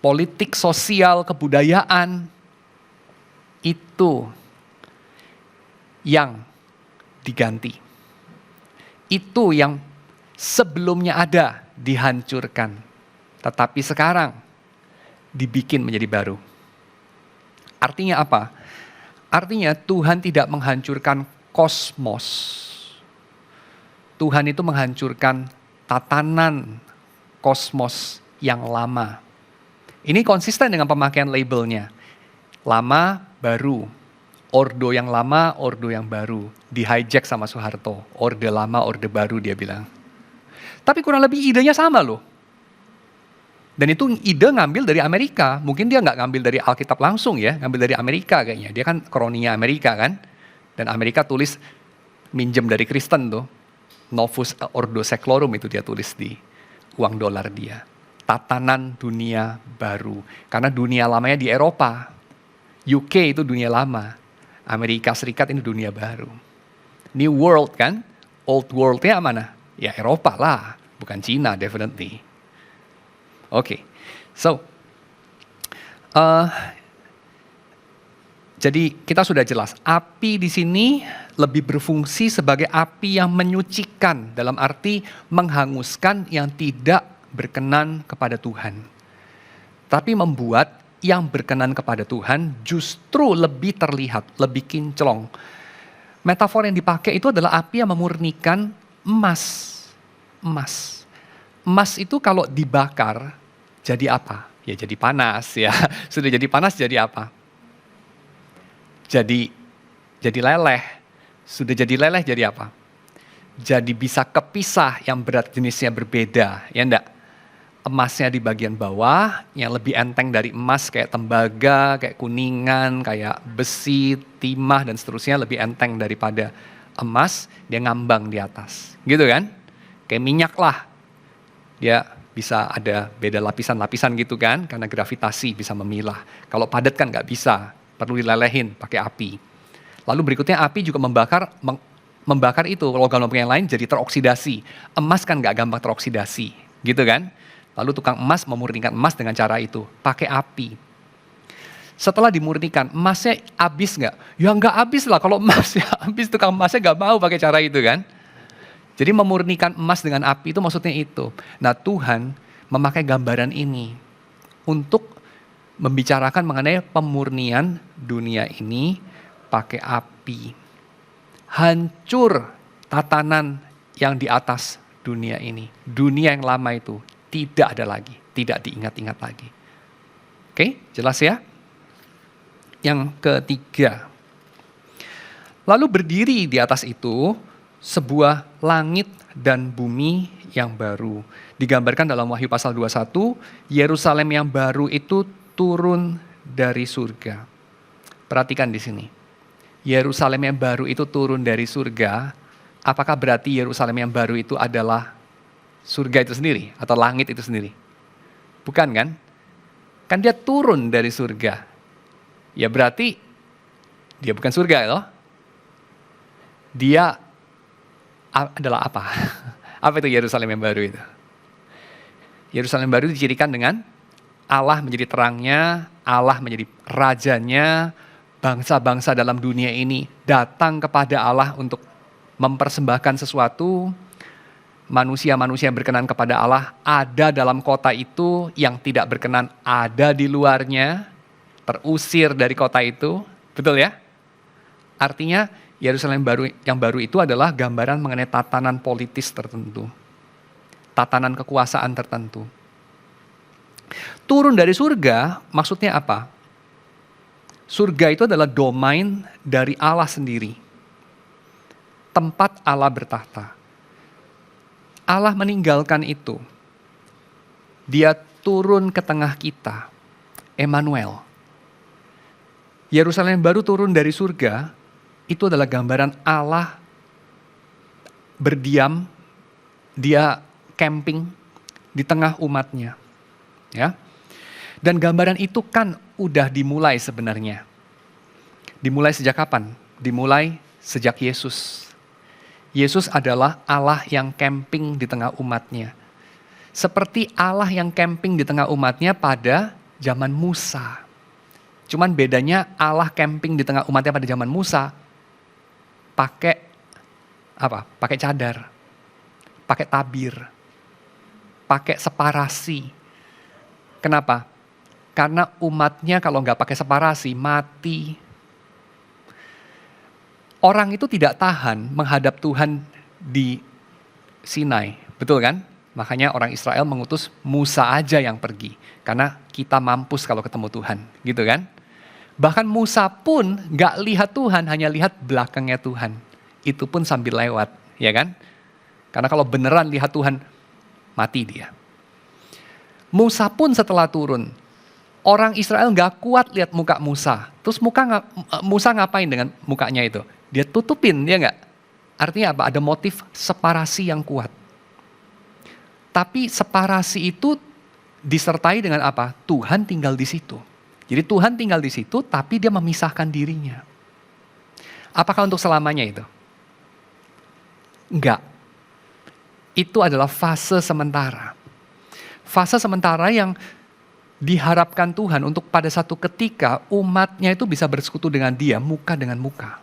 politik, sosial, kebudayaan. Itu yang diganti. Itu yang sebelumnya ada dihancurkan. Tetapi sekarang dibikin menjadi baru. Artinya apa? Artinya Tuhan tidak menghancurkan kosmos. Tuhan itu menghancurkan tatanan kosmos yang lama. Ini konsisten dengan pemakaian labelnya. Lama, baru. Ordo yang lama, ordo yang baru. Di-hijack sama Soeharto. Orde lama, orde baru dia bilang. Tapi kurang lebih idenya sama loh. Dan itu ide ngambil dari Amerika. Mungkin dia nggak ngambil dari Alkitab langsung ya. Ngambil dari Amerika kayaknya. Dia kan kroninya Amerika kan. Dan Amerika tulis minjem dari Kristen tuh. Novus Ordo Seclorum itu dia tulis di uang dolar dia. Tatanan dunia baru. Karena dunia lamanya di Eropa. UK itu dunia lama. Amerika Serikat ini dunia baru. New World kan? Old World-nya mana? Ya Eropa lah. Bukan Cina definitely. Oke. So, jadi kita sudah jelas. Api di sini lebih berfungsi sebagai api yang menyucikan. Dalam arti menghanguskan yang tidak berkenan kepada Tuhan. Tapi membuat yang berkenan kepada Tuhan justru lebih terlihat, lebih kinclong. Metafor yang dipakai itu adalah api yang memurnikan emas. Emas. Emas itu kalau dibakar jadi apa? Ya jadi panas ya. Sudah jadi panas jadi apa? Jadi leleh. Sudah jadi leleh jadi apa? Jadi bisa kepisah yang berat jenisnya berbeda, ya enggak? Emasnya di bagian bawah, yang lebih enteng dari emas kayak tembaga, kayak kuningan, kayak besi, timah, dan seterusnya lebih enteng daripada emas, dia ngambang di atas. Gitu kan? Kayak minyak lah. Dia bisa ada beda lapisan-lapisan gitu kan, karena gravitasi bisa memilah. Kalau padat kan nggak bisa, perlu dilelehin pakai api. Lalu berikutnya api juga membakar itu, logam-logam yang lain jadi teroksidasi. Emas kan nggak gampang teroksidasi, gitu kan? Lalu tukang emas memurnikan emas dengan cara itu, pakai api. Setelah dimurnikan, emasnya habis nggak? Ya nggak habis lah, kalau emasnya habis tukang emasnya nggak mau pakai cara itu kan. Jadi memurnikan emas dengan api itu maksudnya itu. Nah Tuhan memakai gambaran ini untuk membicarakan mengenai pemurnian dunia ini pakai api. Hancur tatanan yang di atas dunia ini. Dunia yang lama itu tidak ada lagi, tidak diingat-ingat lagi. Oke, jelas ya? Yang ketiga, Lalu berdiri di atas itu sebuah langit dan bumi yang baru. Digambarkan dalam Wahyu pasal 21, Yerusalem yang baru itu turun dari surga. Perhatikan di sini. Yerusalem yang baru itu turun dari surga. Apakah berarti Yerusalem yang baru itu adalah surga itu sendiri atau langit itu sendiri? Bukan kan? Kan dia turun dari surga. Ya berarti dia bukan surga loh. Dia adalah apa? Apa itu Yerusalem yang baru itu? Yerusalem baru dicirikan dengan Allah menjadi terangnya, Allah menjadi rajanya, bangsa-bangsa dalam dunia ini datang kepada Allah untuk mempersembahkan sesuatu, manusia-manusia yang berkenan kepada Allah ada dalam kota itu, yang tidak berkenan ada di luarnya, terusir dari kota itu, betul ya? Artinya Yerusalem yang baru itu adalah gambaran mengenai tatanan politis tertentu, tatanan kekuasaan tertentu. Turun dari surga maksudnya apa? Surga itu adalah domain dari Allah sendiri. Tempat Allah bertahta. Allah meninggalkan itu. Dia turun ke tengah kita. Emmanuel. Yerusalem baru turun dari surga, itu adalah gambaran Allah berdiam, dia camping di tengah umatnya. Ya. Dan gambaran itu kan udah dimulai sebenarnya. Dimulai sejak kapan? Dimulai sejak Yesus. Yesus adalah Allah yang camping di tengah umatnya. Seperti Allah yang camping di tengah umatnya pada zaman Musa. Cuman bedanya Allah camping di tengah umatnya pada zaman Musa pakai apa? Pakai cadar, pakai tabir, pakai separasi. Kenapa? Karena umatnya kalau nggak pakai separasi mati. Orang itu tidak tahan menghadap Tuhan di Sinai, betul kan? Makanya orang Israel mengutus Musa aja yang pergi, karena kita mampus kalau ketemu Tuhan, gitu kan? Bahkan Musa pun nggak lihat Tuhan, hanya lihat belakangnya Tuhan. Itu pun sambil lewat, ya kan? Karena kalau beneran lihat Tuhan, mati dia. Musa pun setelah turun, orang Israel nggak kuat lihat muka Musa. Terus Musa ngapain dengan mukanya itu? Dia tutupin, ya nggak? Artinya apa? Ada motif separasi yang kuat. Tapi separasi itu disertai dengan apa? Tuhan tinggal di situ. Jadi Tuhan tinggal di situ, tapi dia memisahkan dirinya. Apakah untuk selamanya itu? Enggak. Itu adalah fase sementara. Fase sementara yang diharapkan Tuhan untuk pada satu ketika umatnya itu bisa bersekutu dengan dia, muka dengan muka.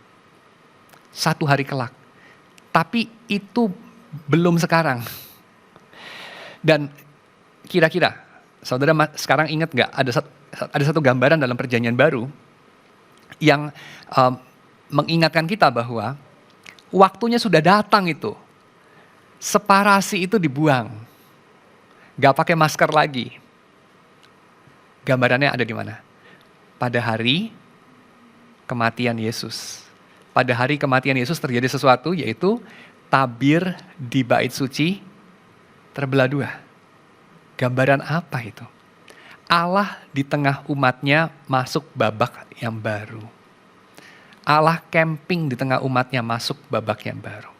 Satu hari kelak. Tapi itu belum sekarang. Dan kira-kira, saudara sekarang ingat gak ada satu gambaran dalam perjanjian baru yang mengingatkan kita bahwa waktunya sudah datang itu. Separasi itu dibuang. Gak pakai masker lagi. Gambarannya ada di mana? Pada hari kematian Yesus. Pada hari kematian Yesus terjadi sesuatu, yaitu tabir di bait suci terbelah dua. Gambaran apa itu? Allah di tengah umatnya masuk babak yang baru. Allah camping di tengah umatnya masuk babak yang baru.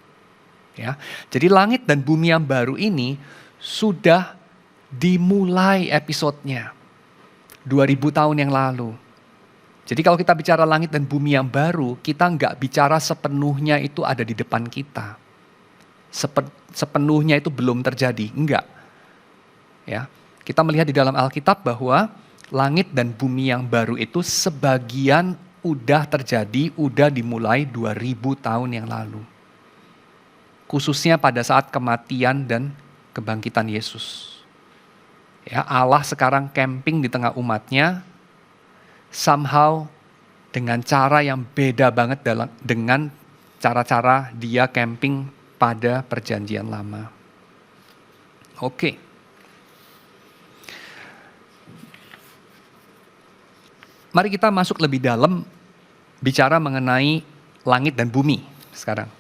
Ya, jadi langit dan bumi yang baru ini sudah dimulai episodenya 2000 tahun yang lalu. Jadi kalau kita bicara langit dan bumi yang baru, kita nggak bicara sepenuhnya itu ada di depan kita. Sepenuhnya itu belum terjadi, enggak. Ya, kita melihat di dalam Alkitab bahwa langit dan bumi yang baru itu sebagian udah terjadi, udah dimulai 2000 tahun yang lalu. Khususnya pada saat kematian dan kebangkitan Yesus. Ya, Allah sekarang camping di tengah umatnya, somehow dengan cara yang beda banget dengan cara-cara dia camping pada perjanjian lama. Oke. Mari kita masuk lebih dalam bicara mengenai langit dan bumi sekarang.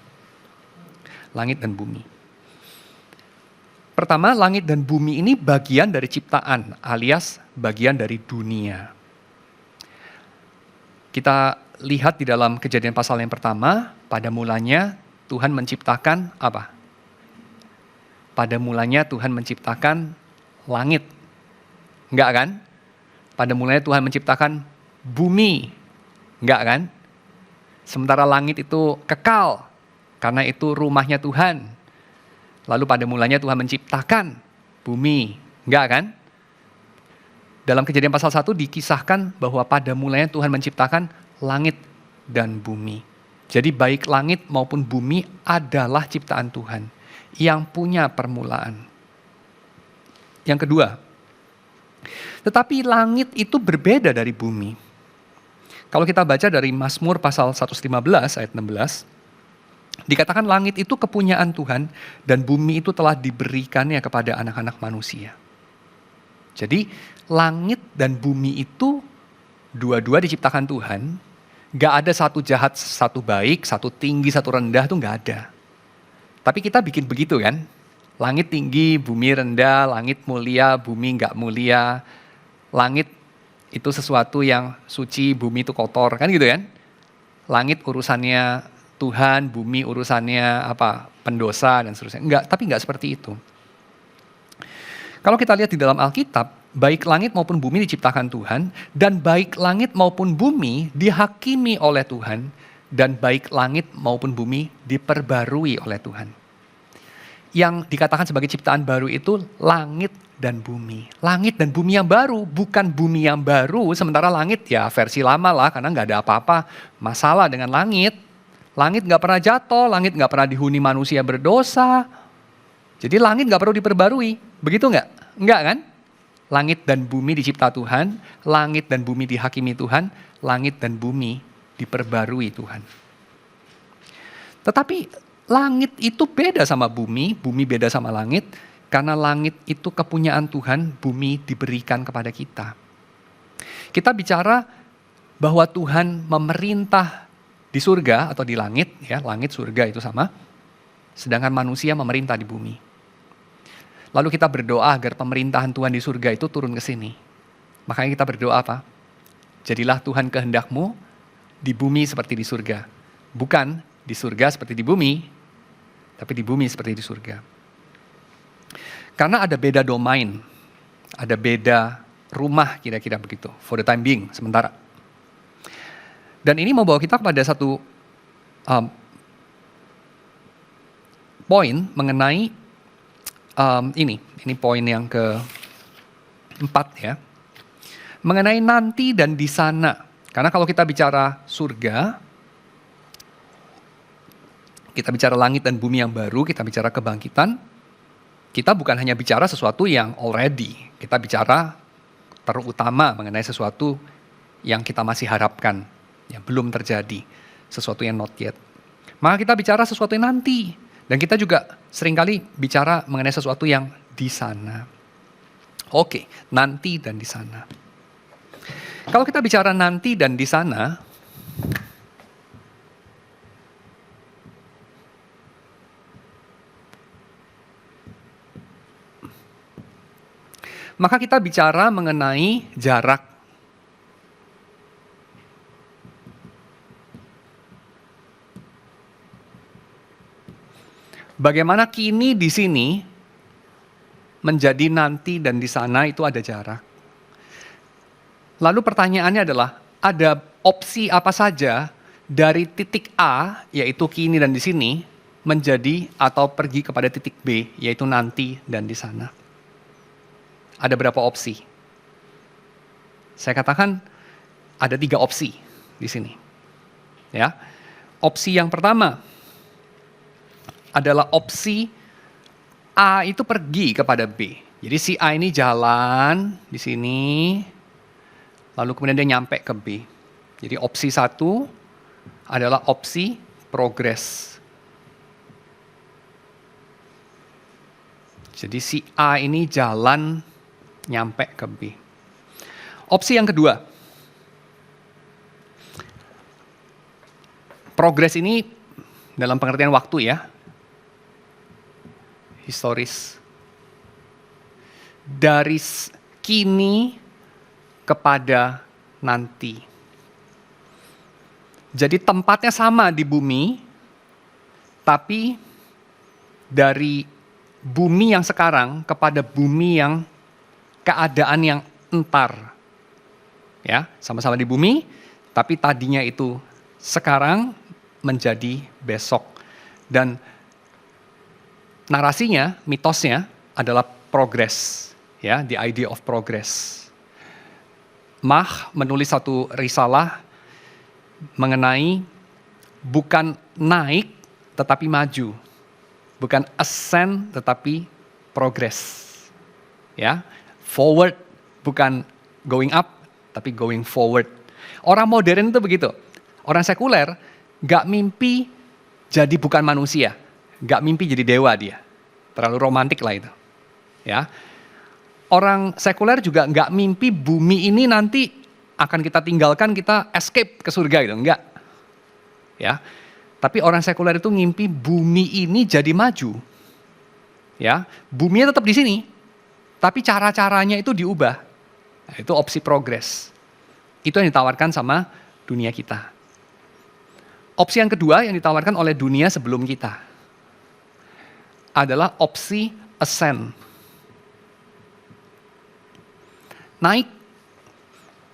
Langit dan bumi. Pertama, langit dan bumi ini bagian dari ciptaan, alias bagian dari dunia. Kita lihat di dalam Kejadian pasal yang pertama, pada mulanya Tuhan menciptakan apa? Pada mulanya Tuhan menciptakan langit. Enggak kan? Pada mulanya Tuhan menciptakan bumi. Enggak kan? Sementara langit itu kekal, karena itu rumahnya Tuhan. Lalu pada mulanya Tuhan menciptakan bumi. Enggak kan? Dalam Kejadian pasal 1 dikisahkan bahwa pada mulanya Tuhan menciptakan langit dan bumi. Jadi baik langit maupun bumi adalah ciptaan Tuhan yang punya permulaan. Yang kedua, tetapi langit itu berbeda dari bumi. Kalau kita baca dari Mazmur pasal 115 ayat 16, dikatakan langit itu kepunyaan Tuhan dan bumi itu telah diberikannya kepada anak-anak manusia. Jadi langit dan bumi itu dua-dua diciptakan Tuhan. Gak ada satu jahat, satu baik, satu tinggi, satu rendah, itu gak ada. Tapi kita bikin begitu kan? Langit tinggi, bumi rendah, langit mulia, bumi gak mulia. Langit itu sesuatu yang suci, bumi itu kotor, kan gitu kan? Langit urusannya Tuhan, bumi urusannya pendosa dan seterusnya. Tapi enggak seperti itu. Kalau kita lihat di dalam Alkitab, baik langit maupun bumi diciptakan Tuhan, dan baik langit maupun bumi dihakimi oleh Tuhan, dan baik langit maupun bumi diperbarui oleh Tuhan. Yang dikatakan sebagai ciptaan baru itu langit dan bumi. Langit dan bumi yang baru, bukan bumi yang baru, sementara langit ya versi lama lah, karena nggak ada apa-apa masalah dengan langit. Langit nggak pernah jatuh, langit nggak pernah dihuni manusia berdosa. Jadi langit nggak perlu diperbarui, begitu nggak? Nggak kan? Langit dan bumi dicipta Tuhan, langit dan bumi dihakimi Tuhan, langit dan bumi diperbarui Tuhan. Tetapi langit itu beda sama bumi, bumi beda sama langit, karena langit itu kepunyaan Tuhan, bumi diberikan kepada kita. Kita bicara bahwa Tuhan memerintah di surga atau di langit, ya langit surga itu sama, sedangkan manusia memerintah di bumi. Lalu kita berdoa agar pemerintahan Tuhan di surga itu turun ke sini. Makanya kita berdoa apa? Jadilah Tuhan kehendak-Mu di bumi seperti di surga. Bukan di surga seperti di bumi, tapi di bumi seperti di surga. Karena ada beda domain, ada beda rumah kira-kira begitu, for the time being, sementara. Dan ini membawa kita kepada satu poin mengenai ini poin yang keempat ya. Mengenai nanti dan di sana. Karena kalau kita bicara surga, kita bicara langit dan bumi yang baru, kita bicara kebangkitan, kita bukan hanya bicara sesuatu yang already. Kita bicara terutama mengenai sesuatu yang kita masih harapkan, yang belum terjadi, sesuatu yang not yet. Maka kita bicara sesuatu yang nanti. Dan kita juga seringkali bicara mengenai sesuatu yang di sana. Oke, nanti dan di sana. Kalau kita bicara nanti dan di sana, maka kita bicara mengenai jarak. Bagaimana kini di sini menjadi nanti dan di sana itu ada jarak. Lalu pertanyaannya adalah, ada opsi apa saja dari titik A, yaitu kini dan di sini, menjadi atau pergi kepada titik B, yaitu nanti dan di sana. Ada berapa opsi? Saya katakan ada 3 opsi di sini. Ya, opsi yang pertama adalah opsi A itu pergi kepada B. Jadi si A ini jalan di sini, lalu kemudian dia nyampe ke B. Jadi opsi 1 adalah opsi progres. Jadi si A ini jalan nyampe ke B. Opsi yang kedua, Progres ini dalam pengertian waktu ya, historis. Dari kini kepada nanti. Jadi tempatnya sama di bumi, tapi dari bumi yang sekarang kepada bumi yang keadaan yang entar. Ya, sama-sama di bumi, tapi tadinya itu sekarang menjadi besok. Dan narasinya, mitosnya adalah progress, ya, the idea of progress. Mach menulis satu risalah mengenai bukan naik tetapi maju. Bukan ascend tetapi progress. Ya, forward bukan going up tapi going forward. Orang modern itu begitu. Orang sekuler gak mimpi jadi bukan manusia, gak mimpi jadi dewa dia. Terlalu romantik lah itu. Ya. Orang sekuler juga gak mimpi bumi ini nanti akan kita tinggalkan, kita escape ke surga gitu, enggak. Ya. Tapi orang sekuler itu ngimpi bumi ini jadi maju. Ya, buminya tetap di sini, tapi cara-caranya itu diubah. Nah, itu opsi progres. Itu yang ditawarkan sama dunia kita. Opsi yang kedua yang ditawarkan oleh dunia sebelum kita adalah opsi ascend. Naik.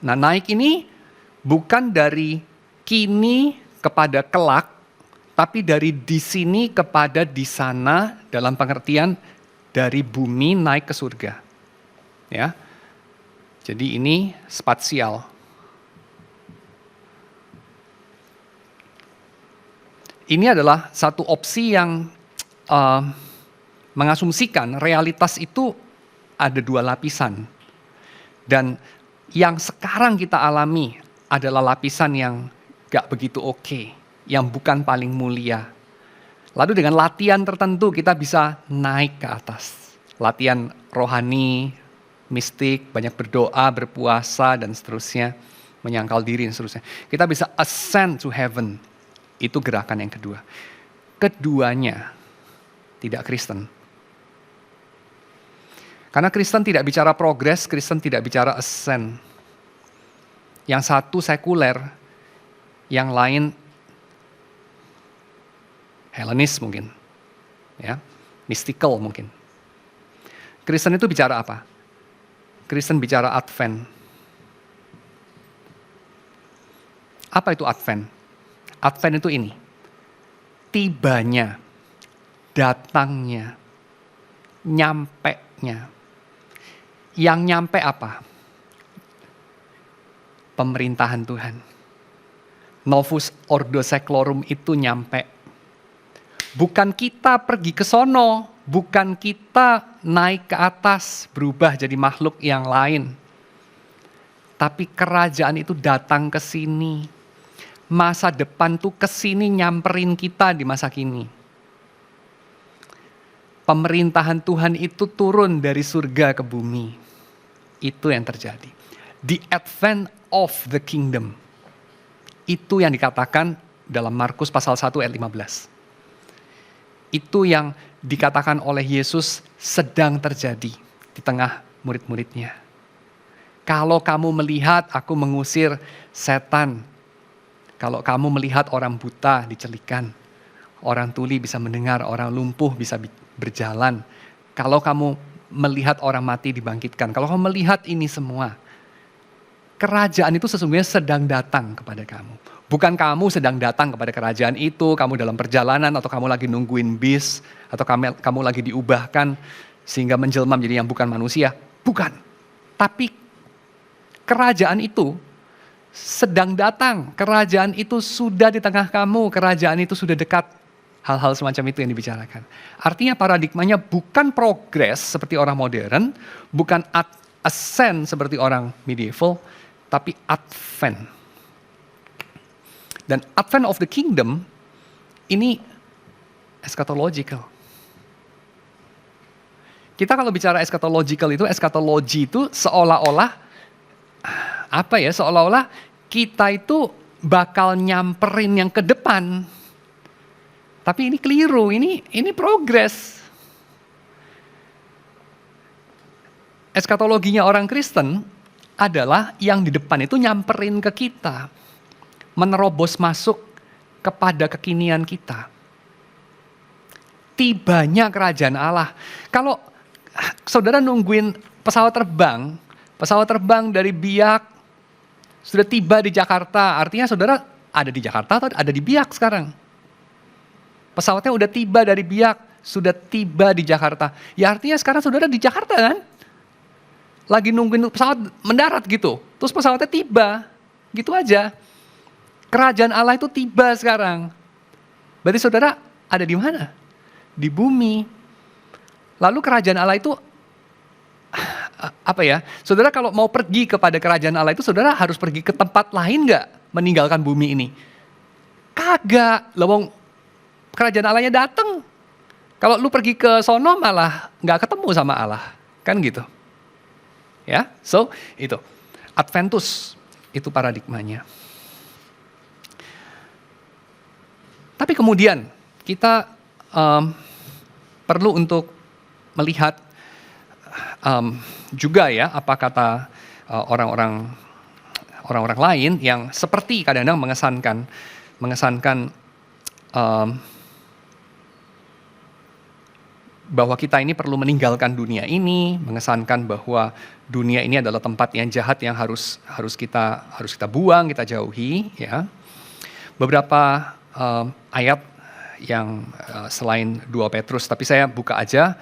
Nah, naik ini bukan dari kini kepada kelak, tapi dari di sini kepada di sana dalam pengertian dari bumi naik ke surga. Ya. Jadi ini spasial. Ini adalah satu opsi yang mengasumsikan realitas itu ada dua lapisan. Dan yang sekarang kita alami adalah lapisan yang gak begitu oke. Yang bukan paling mulia. Lalu dengan latihan tertentu kita bisa naik ke atas. Latihan rohani, mistik, banyak berdoa, berpuasa, dan seterusnya. Menyangkal diri dan seterusnya. Kita bisa ascend to heaven. Itu gerakan yang kedua. Keduanya tidak Kristen. Karena Kristen tidak bicara progres, Kristen tidak bicara ascend. Yang satu sekuler, yang lain Hellenis mungkin, ya, mystical mungkin. Kristen itu bicara apa? Kristen bicara Advent. Apa itu Advent? Advent itu ini, tibanya, datangnya, nyampe-nya. Yang nyampe apa? Pemerintahan Tuhan. Novus Ordo Seclorum itu nyampe. Bukan kita pergi ke sono, bukan kita naik ke atas, berubah jadi makhluk yang lain. Tapi kerajaan itu datang ke sini. Masa depan tuh ke sini nyamperin kita di masa kini. Pemerintahan Tuhan itu turun dari surga ke bumi. Itu yang terjadi. The advent of the kingdom. Itu yang dikatakan dalam Markus pasal 1 ayat 15. Itu yang dikatakan oleh Yesus sedang terjadi di tengah murid-muridnya. Kalau kamu melihat aku mengusir setan, kalau kamu melihat orang buta dicelikan, orang tuli bisa mendengar, orang lumpuh bisa berjalan, kalau kamu melihat orang mati dibangkitkan, kalau kamu melihat ini semua, kerajaan itu sesungguhnya sedang datang kepada kamu. Bukan kamu sedang datang kepada kerajaan itu, kamu dalam perjalanan atau kamu lagi nungguin bis, atau kamu lagi diubahkan sehingga menjelma menjadi yang bukan manusia. Bukan. Tapi kerajaan itu sedang datang. Kerajaan itu sudah di tengah kamu, kerajaan itu sudah dekat. Hal-hal semacam itu yang dibicarakan. Artinya paradigmanya bukan progres seperti orang modern, bukan ascend seperti orang medieval, tapi advent. Dan advent of the kingdom ini eschatological. Kita kalau bicara eschatological itu, eschatologi itu seolah-olah apa ya? Seolah-olah kita itu bakal nyamperin yang ke depan. Tapi ini keliru, ini progres. Eskatologinya orang Kristen adalah yang di depan itu nyamperin ke kita. Menerobos masuk kepada kekinian kita. Tibanya kerajaan Allah. Kalau saudara nungguin pesawat terbang dari Biak, sudah tiba di Jakarta, artinya saudara ada di Jakarta atau ada di Biak sekarang? Pesawatnya udah tiba dari Biak, sudah tiba di Jakarta. Ya artinya sekarang saudara di Jakarta kan? Lagi nungguin pesawat mendarat gitu, terus pesawatnya tiba, gitu aja. Kerajaan Allah itu tiba sekarang. Berarti saudara ada di mana? Di bumi. Lalu kerajaan Allah itu apa ya? Saudara kalau mau pergi kepada kerajaan Allah itu saudara harus pergi ke tempat lain nggak meninggalkan bumi ini? Kagak, lewong kerajaan Allahnya datang. Kalau lu pergi ke sono malah nggak ketemu sama Allah, kan gitu. Ya, so itu Adventus itu paradigmanya. Tapi kemudian kita perlu untuk melihat juga ya apa kata orang-orang lain yang seperti kadang-kadang mengesankan bahwa kita ini perlu meninggalkan dunia ini, mengesankan bahwa dunia ini adalah tempat yang jahat yang harus kita buang, kita jauhi, ya. Beberapa ayat yang selain 2 Petrus, tapi saya buka aja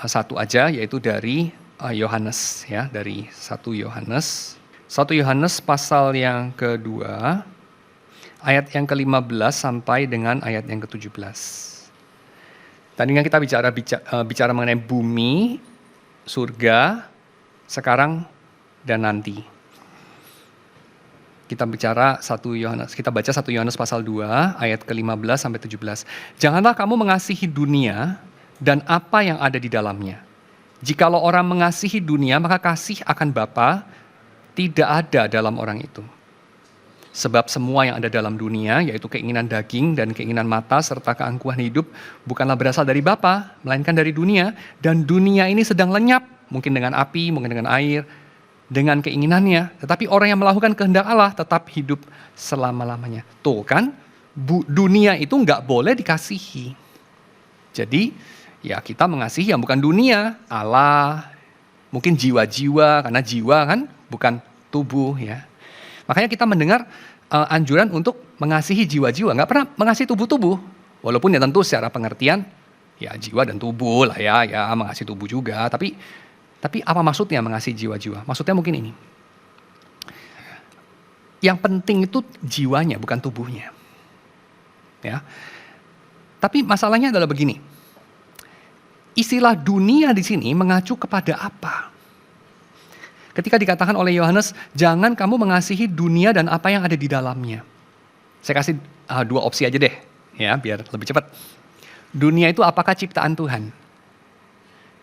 satu aja, yaitu dari Yohanes, ya, dari 1 Yohanes. 1 Yohanes pasal yang kedua, ayat yang ke-15 sampai dengan ayat yang ke-17. Tadi kan kita bicara mengenai bumi, surga, sekarang dan nanti. Kita baca 1 Yohanes pasal 2 ayat ke-15 sampai 17. Janganlah kamu mengasihi dunia dan apa yang ada di dalamnya. Jikalau orang mengasihi dunia, maka kasih akan Bapa tidak ada dalam orang itu. Sebab semua yang ada dalam dunia, yaitu keinginan daging dan keinginan mata serta keangkuhan hidup, bukanlah berasal dari Bapa, melainkan dari dunia. Dan dunia ini sedang lenyap, mungkin dengan api, mungkin dengan air, dengan keinginannya. Tetapi orang yang melakukan kehendak Allah tetap hidup selama-lamanya. Tuh kan, dunia itu nggak boleh dikasihi. Jadi, ya kita mengasihi yang bukan dunia, Allah, mungkin jiwa-jiwa, karena jiwa kan bukan tubuh, ya. Makanya kita mendengar anjuran untuk mengasihi jiwa-jiwa, nggak pernah mengasihi tubuh-tubuh. Walaupun ya tentu secara pengertian, ya jiwa dan tubuh lah ya mengasihi tubuh juga. Tapi apa maksudnya mengasihi jiwa-jiwa? Maksudnya mungkin ini. Yang penting itu jiwanya, bukan tubuhnya. Ya. Tapi masalahnya adalah begini. Istilah dunia di sini mengacu kepada apa? Ketika dikatakan oleh Yohanes, jangan kamu mengasihi dunia dan apa yang ada di dalamnya. Saya kasih 2 opsi aja deh, ya biar lebih cepat. Dunia itu apakah ciptaan Tuhan?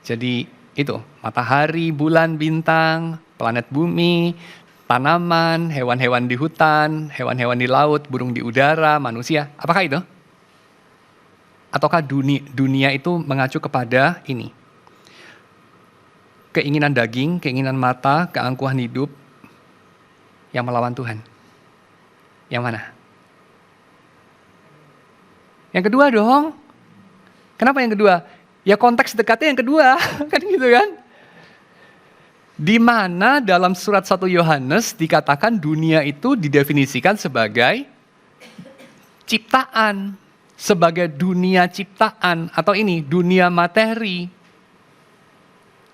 Jadi itu, matahari, bulan, bintang, planet bumi, tanaman, hewan-hewan di hutan, hewan-hewan di laut, burung di udara, manusia. Apakah itu? Ataukah dunia itu mengacu kepada ini? Keinginan daging, keinginan mata, keangkuhan hidup yang melawan Tuhan. Yang mana? Yang kedua dong. Kenapa yang kedua? Ya konteks dekatnya yang kedua, kan gitu kan? Di mana dalam surat 1 Yohanes dikatakan dunia itu didefinisikan sebagai ciptaan, sebagai dunia ciptaan atau ini dunia materi.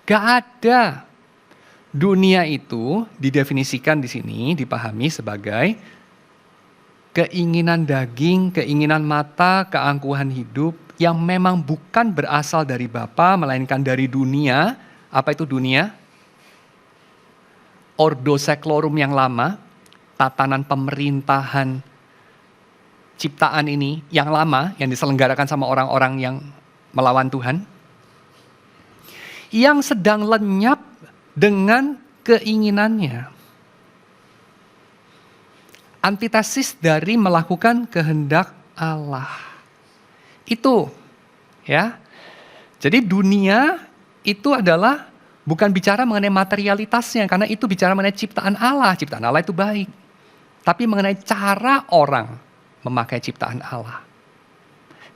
Gak ada. Dunia itu didefinisikan di sini, dipahami sebagai keinginan daging, keinginan mata, keangkuhan hidup yang memang bukan berasal dari Bapa, melainkan dari dunia. Apa itu dunia? Ordo seclorum yang lama, tatanan pemerintahan ciptaan ini yang lama, yang diselenggarakan sama orang-orang yang melawan Tuhan. Yang sedang lenyap dengan keinginannya. antitesis dari melakukan kehendak Allah. Itu, ya. Jadi dunia itu adalah bukan bicara mengenai materialitasnya, karena itu bicara mengenai ciptaan Allah. Ciptaan Allah itu baik. Tapi mengenai cara orang memakai ciptaan Allah.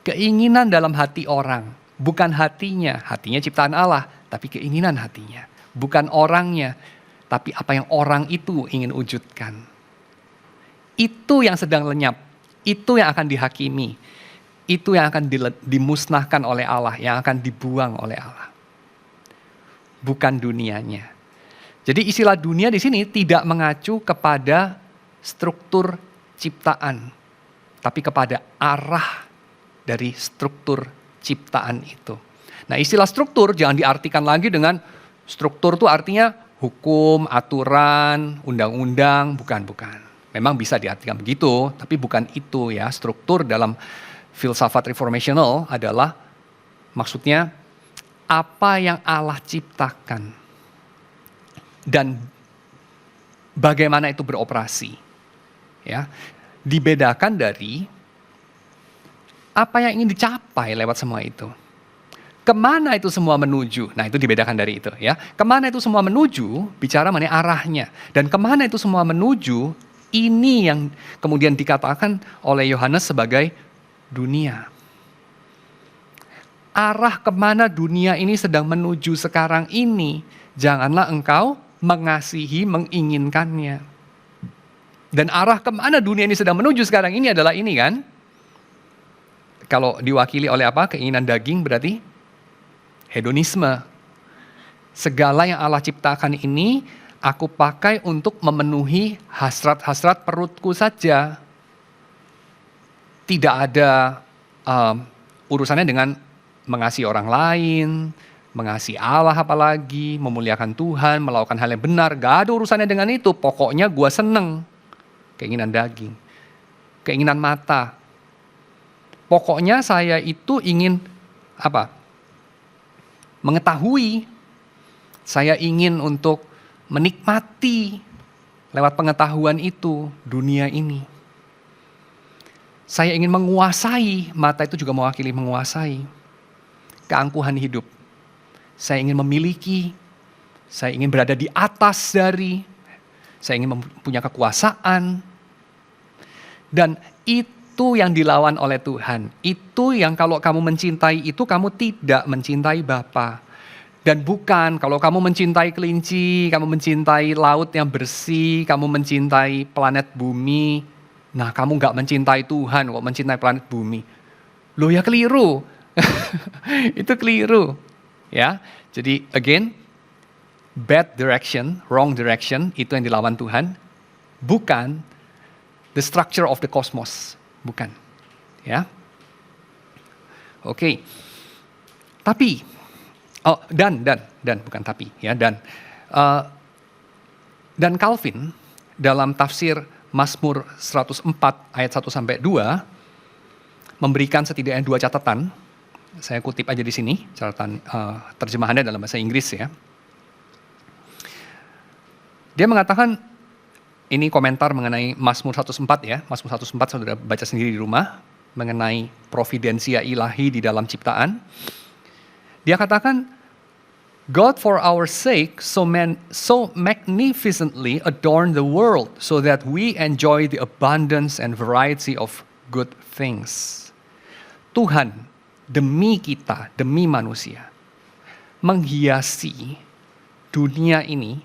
Keinginan dalam hati orang, bukan hatinya. Hatinya ciptaan Allah, tapi keinginan hatinya. Bukan orangnya, tapi apa yang orang itu ingin wujudkan. Itu yang sedang lenyap, itu yang akan dihakimi, itu yang akan dimusnahkan oleh Allah, yang akan dibuang oleh Allah. Bukan dunianya. Jadi istilah dunia di sini tidak mengacu kepada struktur ciptaan, tapi kepada arah dari struktur ciptaan itu. Nah, istilah struktur jangan diartikan lagi dengan struktur itu artinya hukum, aturan, undang-undang, bukan. Memang bisa diartikan begitu, tapi bukan itu ya. Struktur dalam filsafat reformational adalah maksudnya apa yang Allah ciptakan dan bagaimana itu beroperasi. Ya. Dibedakan dari apa yang ingin dicapai lewat semua itu. Kemana itu semua menuju? Nah, itu dibedakan dari itu ya. Kemana itu semua menuju, bicara mengenai arahnya. Dan kemana itu semua menuju, ini yang kemudian dikatakan oleh Yohanes sebagai dunia. Arah kemana dunia ini sedang menuju sekarang ini, janganlah engkau mengasihi, menginginkannya. Dan arah kemana dunia ini sedang menuju sekarang ini adalah ini kan? Kalau diwakili oleh apa? Keinginan daging berarti hedonisme. Segala yang Allah ciptakan ini aku pakai untuk memenuhi hasrat-hasrat perutku saja. Tidak ada urusannya dengan mengasihi orang lain, mengasihi Allah apalagi, memuliakan Tuhan, melakukan hal yang benar. Gak ada urusannya dengan itu, pokoknya gua seneng. Keinginan daging, keinginan mata. Pokoknya saya itu ingin apa? Mengetahui. Saya ingin untuk menikmati lewat pengetahuan itu dunia ini. Saya ingin menguasai, mata itu juga mewakili menguasai. Keangkuhan hidup. Saya ingin memiliki, saya ingin berada di atas dari, saya ingin punya kekuasaan. Dan itu yang dilawan oleh Tuhan. Itu yang kalau kamu mencintai itu kamu tidak mencintai Bapa. Dan bukan kalau kamu mencintai kelinci, kamu mencintai laut yang bersih, kamu mencintai planet bumi. Nah, kamu gak mencintai Tuhan kok mencintai planet bumi. Loh ya keliru. Itu keliru. Ya, jadi again, bad direction, wrong direction, itu yang dilawan Tuhan. Bukan the structure of the cosmos. Bukan. Ya. Oke. Tapi, dan bukan tapi ya dan Calvin dalam tafsir Mazmur 104 ayat 1 sampai 2 memberikan setidaknya 2 catatan. Saya kutip aja di sini catatan terjemahannya dalam bahasa Inggris ya. Dia mengatakan ini komentar mengenai Mazmur 104 ya. Mazmur 104 saudara baca sendiri di rumah mengenai providensia ilahi di dalam ciptaan. Dia katakan, God for our sake so magnificently adorned the world so that we enjoy the abundance and variety of good things. Tuhan demi kita, demi manusia, menghiasi dunia ini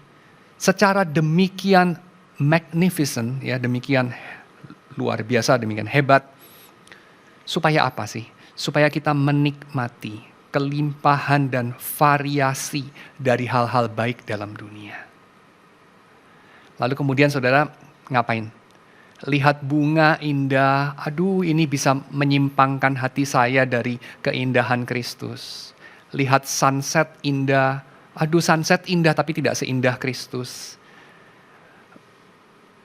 secara demikian magnificent, ya demikian luar biasa, demikian hebat. Supaya apa sih? Supaya kita menikmati kelimpahan dan variasi dari hal-hal baik dalam dunia. Lalu kemudian saudara ngapain? Lihat bunga indah, aduh ini bisa menyimpangkan hati saya dari keindahan Kristus. Lihat sunset indah, aduh sunset indah tapi tidak seindah Kristus.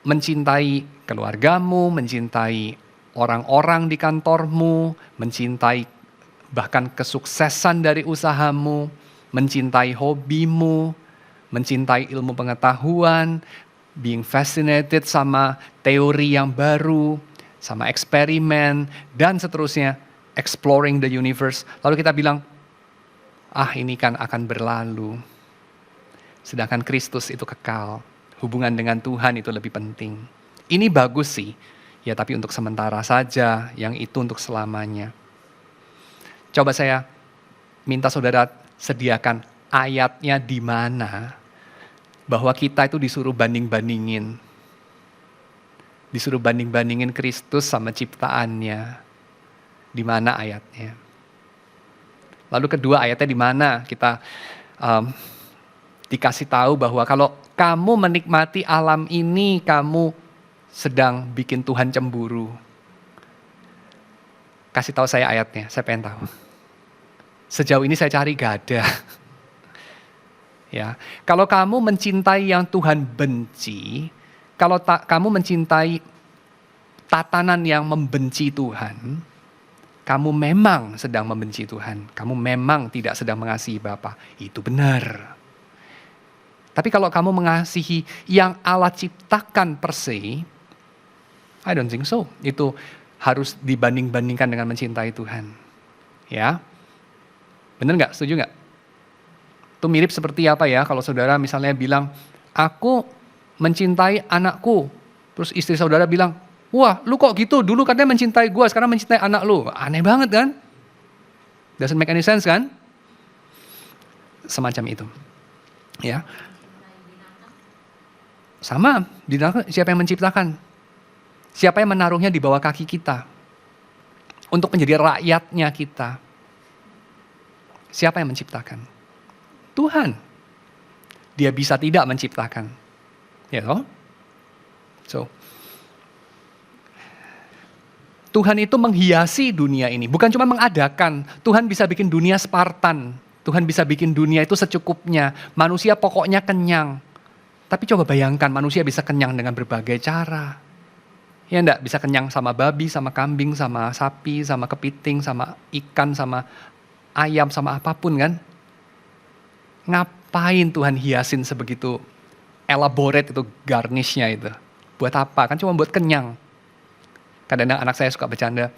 Mencintai keluargamu, mencintai orang-orang di kantormu, mencintai bahkan kesuksesan dari usahamu, mencintai hobimu, mencintai ilmu pengetahuan, being fascinated sama teori yang baru, sama eksperimen, dan seterusnya, exploring the universe. Lalu kita bilang, ini kan akan berlalu. Sedangkan Kristus itu kekal. Hubungan dengan Tuhan itu lebih penting. Ini bagus sih, ya tapi untuk sementara saja, yang itu untuk selamanya. Coba saya minta saudara sediakan ayatnya di mana bahwa kita itu disuruh banding-bandingin. Disuruh banding-bandingin Kristus sama ciptaannya. Di mana ayatnya? Lalu kedua, ayatnya di mana kita dikasih tahu bahwa kalau kamu menikmati alam ini, kamu sedang bikin Tuhan cemburu. Kasih tahu saya ayatnya, saya pengen tahu. Sejauh ini saya cari gak ada. Ya, kalau kamu mencintai yang Tuhan benci, kalau kamu mencintai tatanan yang membenci Tuhan, kamu memang sedang membenci Tuhan. Kamu memang tidak sedang mengasihi Bapa. Itu benar. Tapi kalau kamu mengasihi yang Allah ciptakan per se, I don't think so. Itu harus dibanding-bandingkan dengan mencintai Tuhan. Ya, benar nggak? Setuju nggak? Itu mirip seperti apa ya kalau saudara misalnya bilang, aku mencintai anakku. Terus istri saudara bilang, wah lu kok gitu, dulu katanya mencintai gue, sekarang mencintai anak lu. Aneh banget kan? Doesn't make any sense kan? Semacam itu. Ya. Sama, siapa yang menciptakan? Siapa yang menaruhnya di bawah kaki kita? Untuk menjadi rakyatnya kita. Siapa yang menciptakan? Tuhan. Dia bisa tidak menciptakan. Ya toh? So, Tuhan itu menghiasi dunia ini. Bukan cuma mengadakan. Tuhan bisa bikin dunia Spartan. Tuhan bisa bikin dunia itu secukupnya. Manusia pokoknya kenyang. Tapi coba bayangkan manusia bisa kenyang dengan berbagai cara. Ya enggak, bisa kenyang sama babi, sama kambing, sama sapi, sama kepiting, sama ikan, sama ayam, sama apapun kan. Ngapain Tuhan hiasin sebegitu elaborate itu garnishnya itu? Buat apa? Kan cuma buat kenyang. Kadang-kadang anak saya suka bercanda,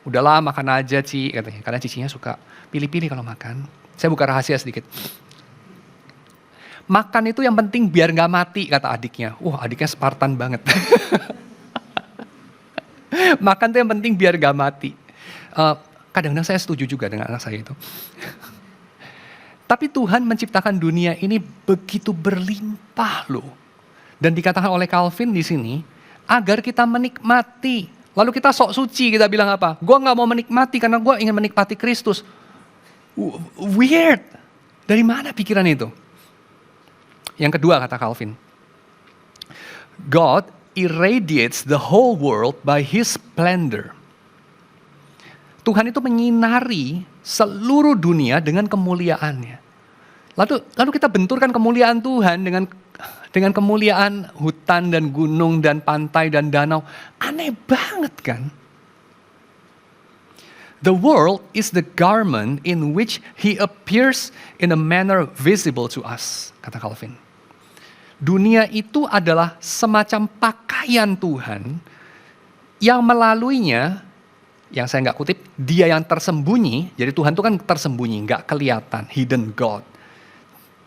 udahlah makan aja Ci, katanya. Karena cicinya suka pilih-pilih kalau makan. Saya buka rahasia sedikit. Makan itu yang penting biar gak mati, kata adiknya. Adiknya Spartan banget. Makan itu yang penting biar gak mati. Kadang-kadang saya setuju juga dengan anak saya itu. Tapi Tuhan menciptakan dunia ini begitu berlimpah loh. Dan dikatakan oleh Calvin di sini, agar kita menikmati. Lalu kita sok suci, kita bilang apa? Gue gak mau menikmati karena gue ingin menikmati Kristus. Weird. Dari mana pikiran itu? Yang kedua kata Calvin. God irradiates the whole world by His splendor. Tuhan itu menyinari seluruh dunia dengan kemuliaannya. Lalu kita benturkan kemuliaan Tuhan dengan kemuliaan hutan dan gunung dan pantai dan danau. Aneh banget kan? The world is the garment in which He appears in a manner visible to us, kata Calvin. Dunia itu adalah semacam pakaian Tuhan yang melaluinya, yang saya nggak kutip, dia yang tersembunyi. Jadi Tuhan itu kan tersembunyi, nggak kelihatan, hidden God.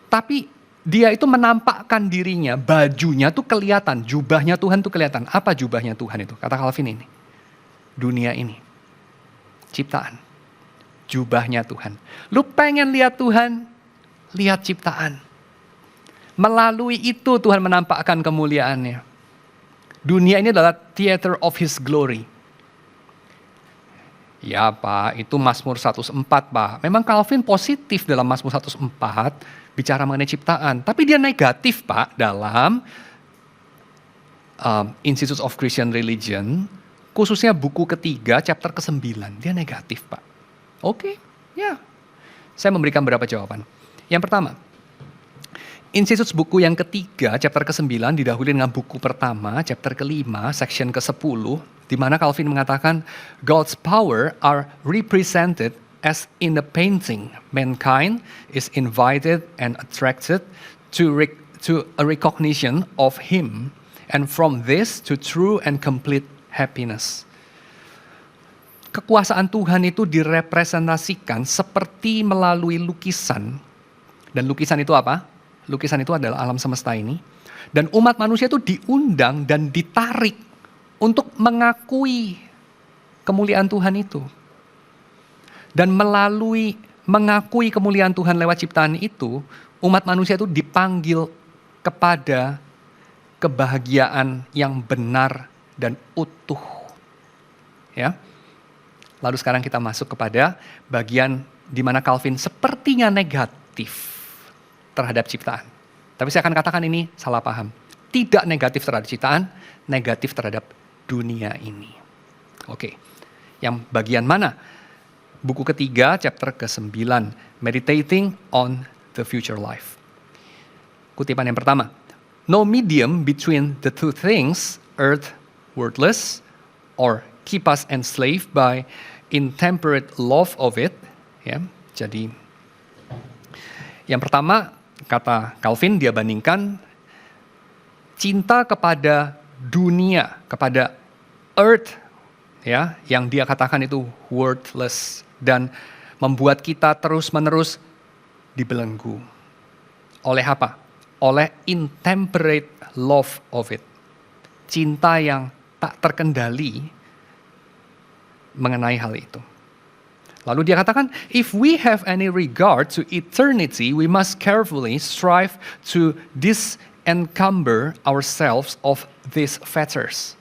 Tapi dia itu menampakkan dirinya, bajunya tuh kelihatan, jubahnya Tuhan tuh kelihatan. Apa jubahnya Tuhan itu? Kata Calvin ini, dunia ini, ciptaan, jubahnya Tuhan. Lu pengen lihat Tuhan, lihat ciptaan. Melalui itu Tuhan menampakkan kemuliaannya. Dunia ini adalah theater of His glory. Ya Pak, itu Mazmur 104 Pak. Memang Calvin positif dalam Mazmur 104 bicara mengenai ciptaan. Tapi dia negatif Pak dalam Institute of Christian Religion. Khususnya buku ketiga, chapter ke-9. Dia negatif Pak. Oke, ya. Saya memberikan beberapa jawaban. Yang pertama, Institute buku yang ketiga, chapter ke-9 didahului dengan buku pertama, chapter ke-5, section ke-10, di mana Calvin mengatakan, God's power are represented as in the painting. Mankind is invited and attracted to to a recognition of Him, and from this to true and complete happiness. Kekuasaan Tuhan itu direpresentasikan seperti melalui lukisan. Dan lukisan itu apa? Lukisan itu adalah alam semesta ini. Dan umat manusia itu diundang dan ditarik untuk mengakui kemuliaan Tuhan itu. Dan melalui mengakui kemuliaan Tuhan lewat ciptaan itu, umat manusia itu dipanggil kepada kebahagiaan yang benar dan utuh. Ya. Lalu sekarang kita masuk kepada bagian di mana Calvin sepertinya negatif terhadap ciptaan. Tapi saya akan katakan ini salah paham. Tidak negatif terhadap ciptaan, negatif terhadap dunia ini. Oke, yang bagian mana? Buku ketiga, chapter ke-9, Meditating on the Future Life. Kutipan yang pertama, no medium between the two things, earth, worthless, or keep us enslaved by intemperate love of it. Ya, jadi yang pertama kata Calvin dia bandingkan cinta kepada dunia, kepada earth, ya, yang dia katakan itu worthless dan membuat kita terus-menerus dibelenggu. Oleh apa? Oleh intemperate love of it. Cinta yang tak terkendali mengenai hal itu. Lalu dia katakan, if we have any regard to eternity, we must carefully strive to disencumber ourselves of these fetters.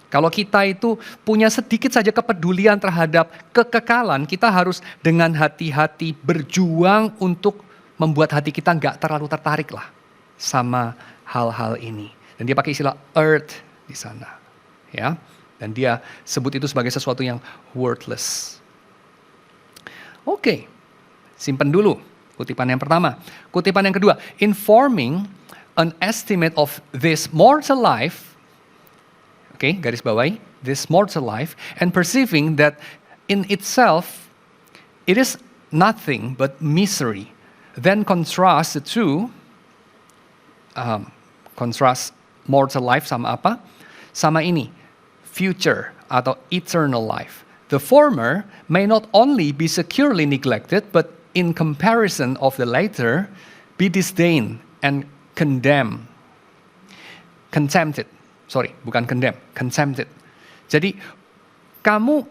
Kalau kita itu punya sedikit saja kepedulian terhadap kekekalan, kita harus dengan hati-hati berjuang untuk membuat hati kita nggak terlalu tertarik lah sama hal-hal ini. Dan dia pakai istilah earth di sana, ya. Dan dia sebut itu sebagai sesuatu yang worthless. Oke, simpen dulu kutipan yang pertama. Kutipan yang kedua, in forming an estimate of this mortal life, oke, garis bawahi, this mortal life, and perceiving that in itself it is nothing but misery, then contrast the two, contrast mortal life sama apa? Sama ini, future atau eternal life. The former may not only be securely neglected, but in comparison of the latter, be disdained and contempted. Sorry, bukan condemn, contempted. Jadi, kamu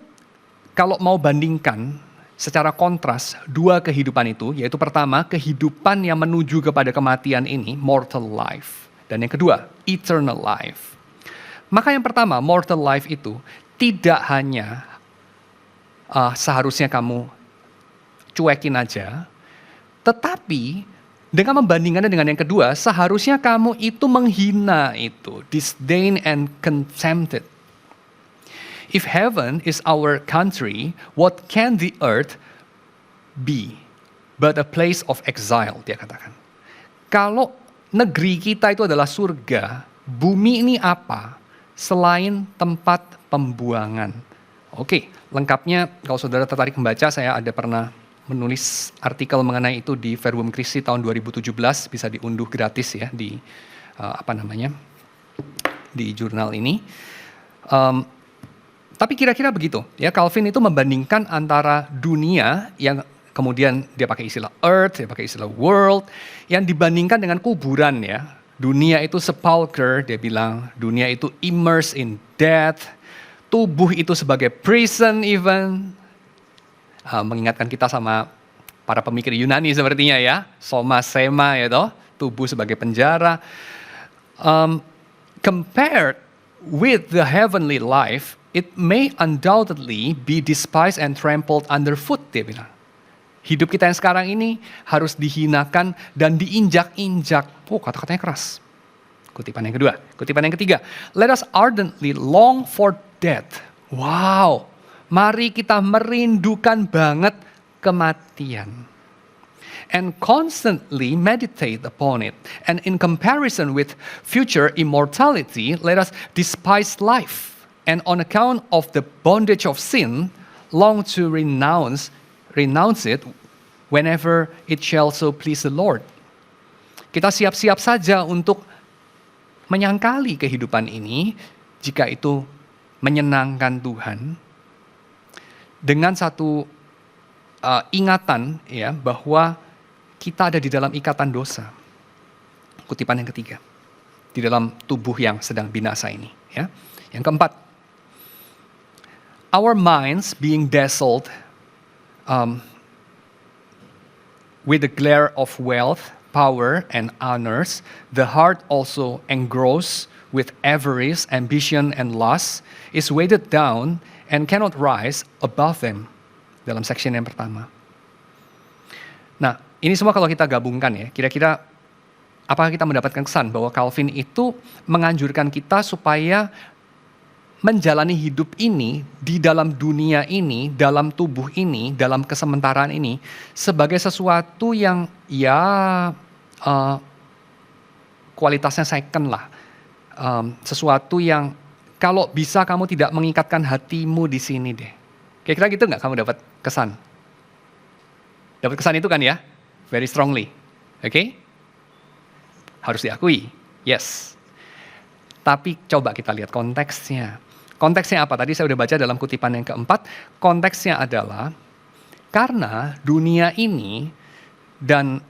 kalau mau bandingkan secara kontras dua kehidupan itu, yaitu pertama, kehidupan yang menuju kepada kematian ini, mortal life. Dan yang kedua, eternal life. Maka yang pertama, mortal life itu tidak hanya seharusnya kamu cuekin aja, tetapi dengan membandingkannya dengan yang kedua, seharusnya kamu itu menghina itu, disdain and contempted. If heaven is our country, what can the earth be but a place of exile, dia katakan. Kalau negeri kita itu adalah surga, bumi ini apa? Selain tempat pembuangan. Oke, lengkapnya kalau saudara tertarik membaca, saya ada pernah menulis artikel mengenai itu di Verbum Christi tahun 2017, bisa diunduh gratis ya di di jurnal ini. Tapi kira-kira begitu ya, Calvin itu membandingkan antara dunia yang kemudian dia pakai istilah earth, dia pakai istilah world, yang dibandingkan dengan kuburan ya. Dunia itu sepulcher, dia bilang dunia itu immersed in death, tubuh itu sebagai prison even. Mengingatkan kita sama para pemikir Yunani sepertinya ya, soma sema ya toh, tubuh sebagai penjara. Compared with the heavenly life, it may undoubtedly be despised and trampled underfoot, dia bilang. Hidup kita yang sekarang ini harus dihinakan dan diinjak-injak. Oh, kata-katanya keras. Kutipan yang kedua. Kutipan yang ketiga. Let us ardently long for death. Wow. Mari kita merindukan banget kematian. And constantly meditate upon it. And in comparison with future immortality, let us despise life. And on account of the bondage of sin, long to renounce it whenever it shall so please the Lord. Kita siap-siap saja untuk menyangkali kehidupan ini jika itu menyenangkan Tuhan dengan satu ingatan ya bahwa kita ada di dalam ikatan dosa. Kutipan yang ketiga, di dalam tubuh yang sedang binasa ini. Ya. Yang keempat, our minds being dazzled with the glare of wealth, power, and honors, the heart also engrossed with avarice, ambition, and lust, is weighted down and cannot rise above them. Dalam section yang pertama. Nah, ini semua kalau kita gabungkan ya, kira-kira apakah kita mendapatkan kesan bahwa Calvin itu menganjurkan kita supaya menjalani hidup ini, di dalam dunia ini, dalam tubuh ini, dalam kesementaraan ini, sebagai sesuatu yang kualitasnya second lah. Sesuatu yang kalau bisa kamu tidak mengikatkan hatimu di sini deh. Kira-kira gitu nggak kamu dapat kesan? Dapat kesan itu kan ya? Very strongly. Oke? Harus diakui. Yes. Tapi coba kita lihat konteksnya. Konteksnya apa? Tadi saya udah baca dalam kutipan yang keempat. Konteksnya adalah karena dunia ini dan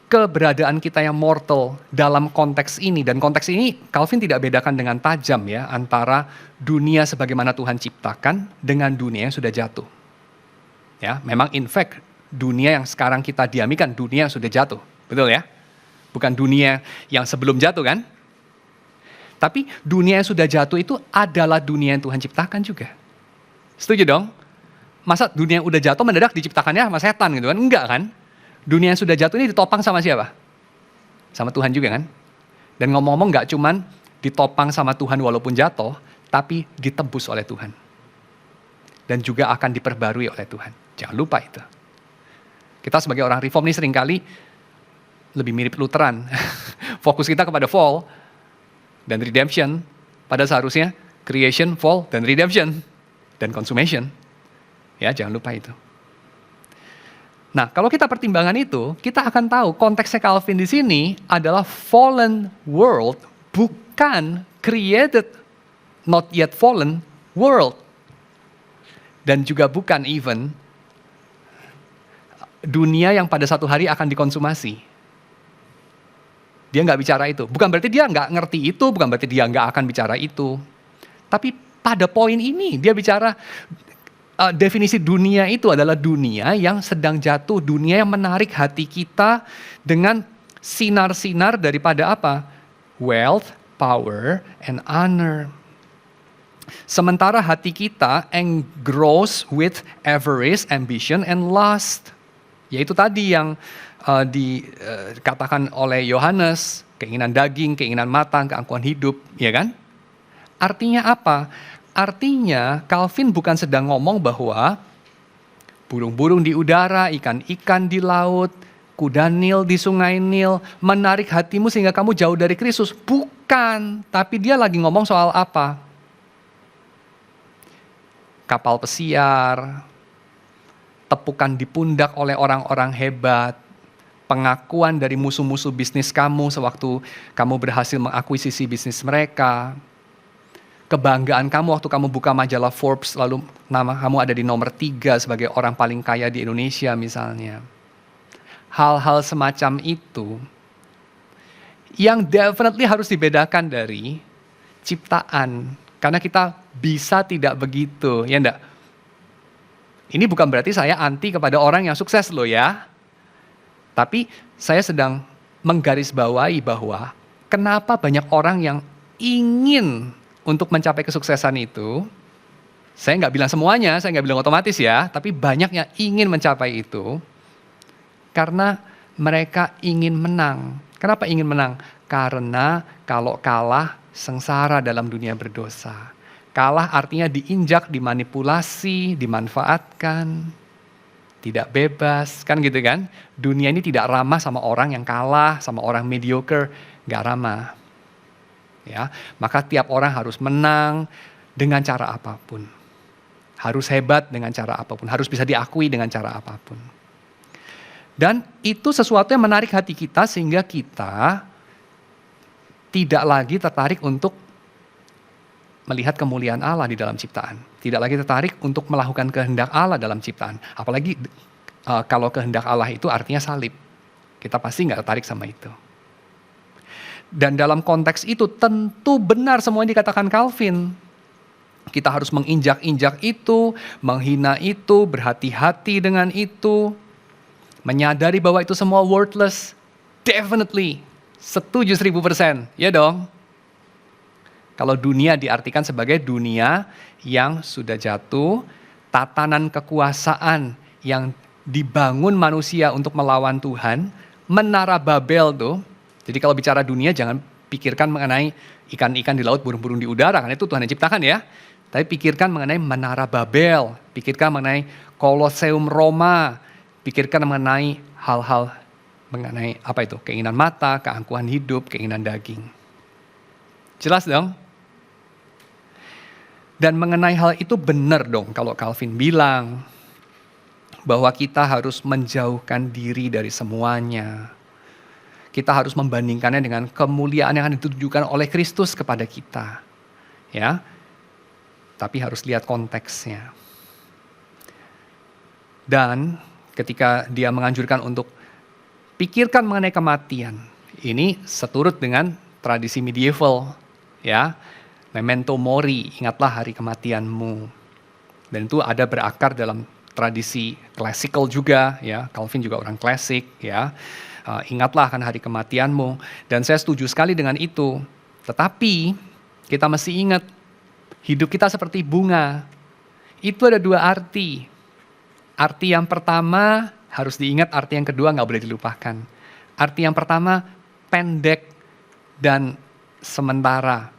keberadaan kita yang mortal dalam konteks ini. Dan konteks ini Calvin tidak bedakan dengan tajam ya. Antara dunia sebagaimana Tuhan ciptakan dengan dunia yang sudah jatuh. Ya, memang in fact dunia yang sekarang kita diami kan dunia yang sudah jatuh. Betul ya? Bukan dunia yang sebelum jatuh kan? Tapi dunia yang sudah jatuh itu adalah dunia yang Tuhan ciptakan juga. Setuju dong? Masa dunia yang udah jatuh mendadak diciptakannya sama setan gitu kan? Enggak kan? Dunia yang sudah jatuh ini ditopang sama siapa? Sama Tuhan juga kan? Dan ngomong-ngomong gak cuman ditopang sama Tuhan walaupun jatuh, tapi ditebus oleh Tuhan. Dan juga akan diperbarui oleh Tuhan. Jangan lupa itu. Kita sebagai orang reform ini seringkali lebih mirip Lutheran. Fokus kita kepada fall dan redemption, pada seharusnya creation, fall, dan redemption, dan consummation. Ya, jangan lupa itu. Nah, kalau kita pertimbangan itu, kita akan tahu konteksnya Calvin di sini adalah fallen world, bukan created, not yet fallen world. Dan juga bukan even dunia yang pada satu hari akan dikonsumasi. Dia nggak bicara itu. Bukan berarti dia nggak ngerti itu, bukan berarti dia nggak akan bicara itu. Tapi pada poin ini dia bicara definisi dunia itu adalah dunia yang sedang jatuh, dunia yang menarik hati kita dengan sinar-sinar daripada apa? Wealth, power, and honor. Sementara hati kita engrossed with avarice, ambition, and lust. Yaitu tadi yang dikatakan oleh Yohanes, keinginan daging, keinginan mata, keangkuhan hidup, ya kan? Artinya apa? Artinya Calvin bukan sedang ngomong bahwa burung-burung di udara, ikan-ikan di laut, kuda Nil di sungai Nil menarik hatimu sehingga kamu jauh dari Kristus. Bukan, tapi dia lagi ngomong soal apa? Kapal pesiar, tepukan di pundak oleh orang-orang hebat, pengakuan dari musuh-musuh bisnis kamu sewaktu kamu berhasil mengakuisisi bisnis mereka, kebanggaan kamu waktu kamu buka majalah Forbes lalu nama kamu ada di nomor 3 sebagai orang paling kaya di Indonesia misalnya. Hal-hal semacam itu yang definitely harus dibedakan dari ciptaan. Karena kita bisa tidak begitu, ya enggak? Ini bukan berarti saya anti kepada orang yang sukses loh ya. Tapi saya sedang menggarisbawahi bahwa kenapa banyak orang yang ingin untuk mencapai kesuksesan itu, saya nggak bilang semuanya, saya nggak bilang otomatis ya, tapi banyak yang ingin mencapai itu karena mereka ingin menang. Kenapa ingin menang? Karena kalau kalah, sengsara dalam dunia berdosa. Kalah artinya diinjak, dimanipulasi, dimanfaatkan, tidak bebas, kan gitu kan? Dunia ini tidak ramah sama orang yang kalah, sama orang mediocre, nggak ramah. Ya, maka tiap orang harus menang dengan cara apapun. Harus hebat dengan cara apapun, harus bisa diakui dengan cara apapun. Dan itu sesuatu yang menarik hati kita sehingga kita tidak lagi tertarik untuk melihat kemuliaan Allah di dalam ciptaan. Tidak lagi tertarik untuk melakukan kehendak Allah dalam ciptaan. Apalagi kalau kehendak Allah itu artinya salib. Kita pasti nggak tertarik sama itu. Dan dalam konteks itu tentu benar semua yang dikatakan Calvin. Kita harus menginjak-injak itu, menghina itu, berhati-hati dengan itu. Menyadari bahwa itu semua worthless. Definitely. Setuju 1000%. Ya dong. Kalau dunia diartikan sebagai dunia yang sudah jatuh, tatanan kekuasaan yang dibangun manusia untuk melawan Tuhan, menara Babel tuh. Jadi kalau bicara dunia jangan pikirkan mengenai ikan-ikan di laut, burung-burung di udara, karena itu Tuhan yang ciptakan ya. Tapi pikirkan mengenai menara Babel, pikirkan mengenai Koloseum Roma, pikirkan mengenai hal-hal mengenai apa itu? Keinginan mata, keangkuhan hidup, keinginan daging. Jelas dong? Dan mengenai hal itu benar dong kalau Calvin bilang bahwa kita harus menjauhkan diri dari semuanya. Kita harus membandingkannya dengan kemuliaan yang akan ditujukan oleh Kristus kepada kita. Ya. Tapi harus lihat konteksnya. Dan ketika dia menganjurkan untuk pikirkan mengenai kematian, ini seturut dengan tradisi medieval, ya. Memento mori, ingatlah hari kematianmu. Dan itu ada berakar dalam tradisi klasikal juga, ya. Calvin juga orang klasik, ya. Ingatlah akan hari kematianmu. Dan saya setuju sekali dengan itu. Tetapi kita mesti ingat, hidup kita seperti bunga. Itu ada dua arti. Arti yang pertama harus diingat, arti yang kedua nggak boleh dilupakan. Arti yang pertama pendek dan sementara.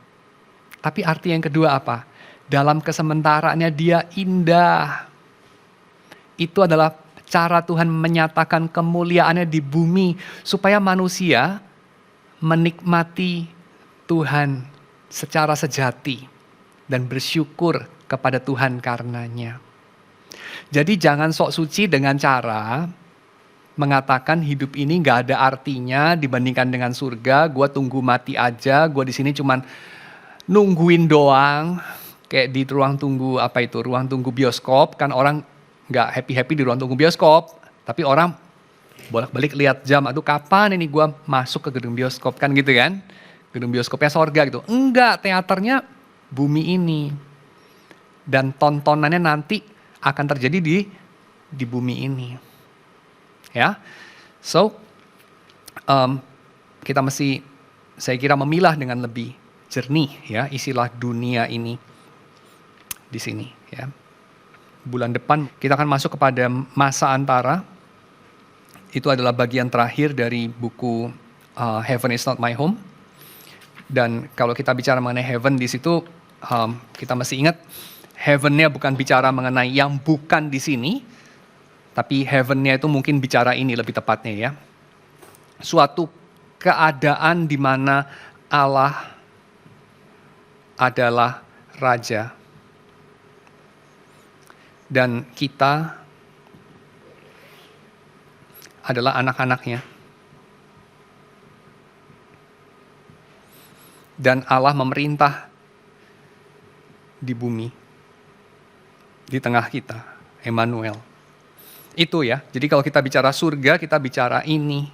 Tapi arti yang kedua apa? Dalam kesementaraannya dia indah. Itu adalah cara Tuhan menyatakan kemuliaannya di bumi supaya manusia menikmati Tuhan secara sejati dan bersyukur kepada Tuhan karenanya. Jadi jangan sok suci dengan cara mengatakan hidup ini gak ada artinya dibandingkan dengan surga. Gue tunggu mati aja, gue di sini cuman nungguin doang. Kayak di ruang tunggu ruang tunggu bioskop, kan orang gak happy-happy di ruang tunggu bioskop. Tapi orang bolak-balik lihat jam, aduh kapan ini gue masuk ke gedung bioskop, kan gitu kan. Gedung bioskopnya sorga gitu. Enggak, teaternya bumi ini. Dan tontonannya nanti akan terjadi di bumi ini. Ya, so kita mesti, saya kira, memilah dengan lebih jernih ya istilah dunia ini di sini. Ya, bulan depan kita akan masuk kepada masa antara. Itu adalah bagian terakhir dari buku Heaven is Not My Home. Dan kalau kita bicara mengenai heaven di situ, kita mesti ingat heaven-nya bukan bicara mengenai yang bukan di sini. Tapi heaven-nya itu mungkin bicara ini lebih tepatnya ya. Suatu keadaan di mana Allah adalah Raja. Dan kita adalah anak-anaknya. Dan Allah memerintah di bumi. Di tengah kita. Emmanuel. Itu ya, jadi kalau kita bicara surga, kita bicara ini.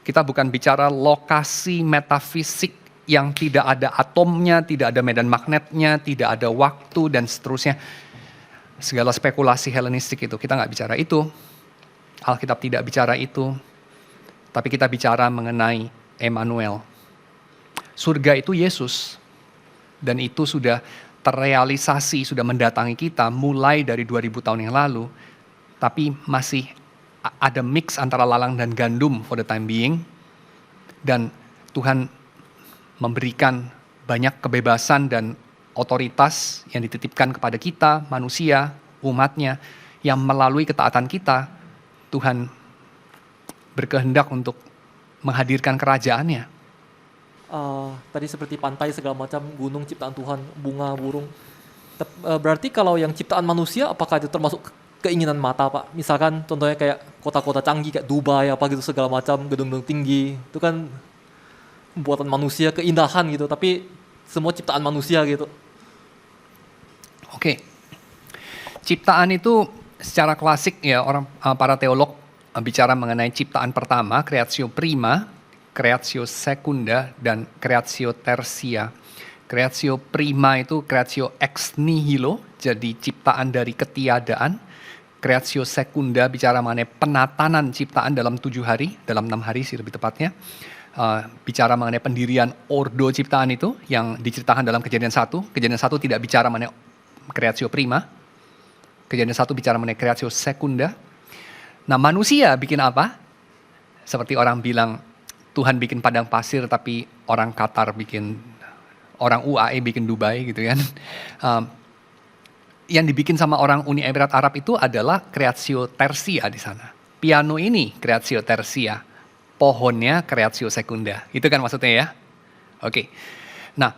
Kita bukan bicara lokasi metafisik yang tidak ada atomnya, tidak ada medan magnetnya, tidak ada waktu, dan seterusnya. Segala spekulasi Helenistik itu, kita nggak bicara itu. Alkitab tidak bicara itu. Tapi kita bicara mengenai Emmanuel. Surga itu Yesus. Dan itu sudah terrealisasi, sudah mendatangi kita mulai dari 2000 tahun yang lalu. Tapi masih ada mix antara lalang dan gandum for the time being. Dan Tuhan memberikan banyak kebebasan dan otoritas yang dititipkan kepada kita, manusia, umatnya, yang melalui ketaatan kita, Tuhan berkehendak untuk menghadirkan kerajaannya. Tadi seperti pantai segala macam, gunung ciptaan Tuhan, bunga, burung. Berarti kalau yang ciptaan manusia, apakah itu termasuk keinginan mata Pak. Misalkan contohnya kayak kota-kota canggih kayak Dubai apa gitu segala macam, gedung-gedung tinggi. Itu kan buatan manusia, keindahan gitu, tapi semua ciptaan manusia gitu. Oke. Ciptaan itu secara klasik ya para teolog bicara mengenai ciptaan pertama, creatio prima, creatio secunda, dan creatio tertia. Creatio prima itu creatio ex nihilo, jadi ciptaan dari ketiadaan. Creatio secunda bicara mengenai penatanan ciptaan dalam 7 hari, dalam 6 hari sih lebih tepatnya. Bicara mengenai pendirian ordo ciptaan itu yang diceritakan dalam Kejadian 1. Kejadian 1 tidak bicara mengenai creatio prima. Kejadian 1 bicara mengenai creatio secunda. Nah, manusia bikin apa? Seperti orang bilang Tuhan bikin padang pasir tapi orang Qatar bikin, orang UAE bikin Dubai gitu kan. Yang dibikin sama orang Uni Emirat Arab itu adalah creatio tertia di sana. Piano ini creatio tertia, pohonnya creatio secunda. Itu kan maksudnya ya? Oke. Nah,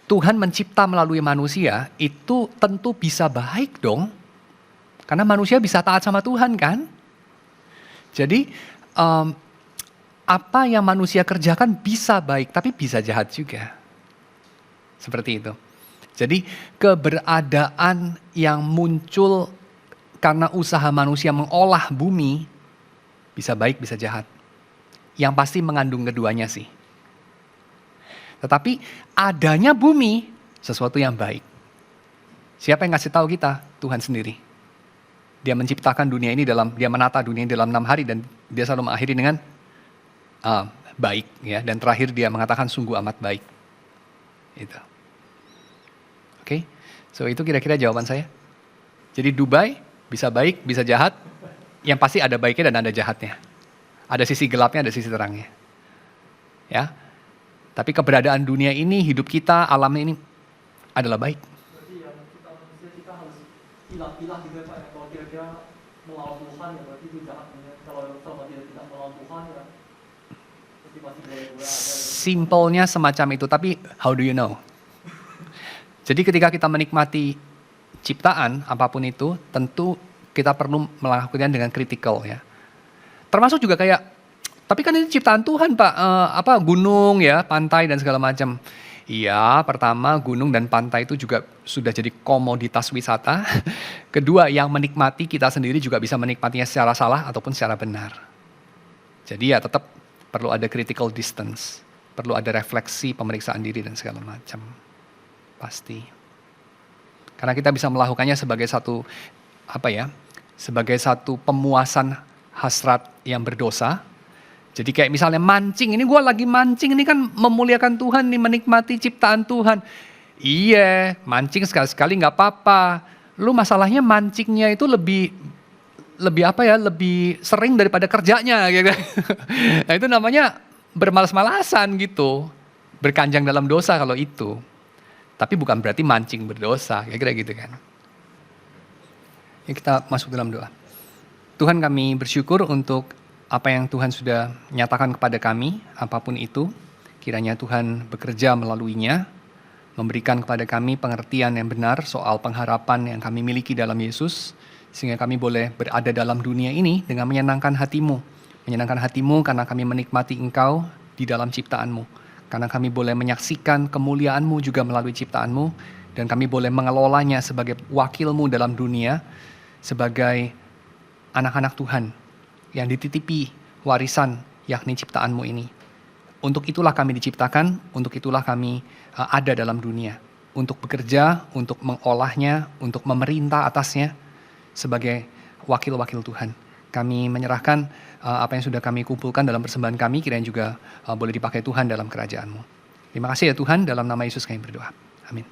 Tuhan mencipta melalui manusia itu tentu bisa baik dong. Karena manusia bisa taat sama Tuhan kan? Jadi apa yang manusia kerjakan bisa baik tapi bisa jahat juga. Seperti itu. Jadi keberadaan yang muncul karena usaha manusia mengolah bumi bisa baik bisa jahat. Yang pasti mengandung keduanya sih. Tetapi adanya bumi sesuatu yang baik. Siapa yang ngasih tahu kita? Tuhan sendiri. Dia menciptakan dunia ini dia menata dunia ini dalam 6 hari dan dia selalu mengakhiri dengan baik ya, dan terakhir dia mengatakan sungguh amat baik. Itu. Oke. So itu kira-kira jawaban saya. Jadi Dubai bisa baik, bisa jahat. Yang pasti ada baiknya dan ada jahatnya. Ada sisi gelapnya, ada sisi terangnya. Ya. Tapi keberadaan dunia ini, hidup kita, alam ini adalah baik. Berarti yang kita manusia kita harus pilah-pilah gitu ya Pak. Kalau kira-kira melawan Tuhan ya berarti itu jahat. Kalau selama tidak melawan Tuhan ya berarti masih boleh-boleh aja. Simpelnya semacam itu, tapi how do you know? Jadi ketika kita menikmati ciptaan apapun itu, tentu kita perlu melakukannya dengan kritikal ya. Termasuk juga kayak, tapi kan ini ciptaan Tuhan Pak, gunung ya, pantai dan segala macam. Iya, pertama gunung dan pantai itu juga sudah jadi komoditas wisata. Kedua, yang menikmati kita sendiri juga bisa menikmatinya secara salah ataupun secara benar. Jadi ya tetap perlu ada critical distance, perlu ada refleksi, pemeriksaan diri dan segala macam. Pasti. Karena kita bisa melakukannya sebagai sebagai satu pemuasan hasrat yang berdosa. Jadi kayak misalnya mancing, ini gue lagi mancing, ini kan memuliakan Tuhan nih, menikmati ciptaan Tuhan. Iya, mancing sekali-sekali gak apa-apa. Lu masalahnya mancingnya itu lebih sering daripada kerjanya gitu. Nah itu namanya bermalas-malasan gitu. Berkanjang dalam dosa kalau itu. Tapi bukan berarti mancing berdosa, kira-kira gitu kan. Ya, kita masuk dalam doa. Tuhan, kami bersyukur untuk apa yang Tuhan sudah nyatakan kepada kami, apapun itu. Kiranya Tuhan bekerja melaluinya, memberikan kepada kami pengertian yang benar soal pengharapan yang kami miliki dalam Yesus, sehingga kami boleh berada dalam dunia ini dengan menyenangkan hatimu. Menyenangkan hatimu karena kami menikmati Engkau di dalam ciptaanmu. Karena kami boleh menyaksikan kemuliaan-Mu juga melalui ciptaan-Mu, dan kami boleh mengelolanya sebagai wakil-Mu dalam dunia, sebagai anak-anak Tuhan yang dititipi warisan yakni ciptaan-Mu ini. Untuk itulah kami diciptakan, untuk itulah kami ada dalam dunia. Untuk bekerja, untuk mengolahnya, untuk memerintah atasnya sebagai wakil-wakil Tuhan. Kami menyerahkan apa yang sudah kami kumpulkan dalam persembahan kami, kiranya juga boleh dipakai Tuhan dalam kerajaan-Mu. Terima kasih ya Tuhan, dalam nama Yesus kami berdoa. Amin.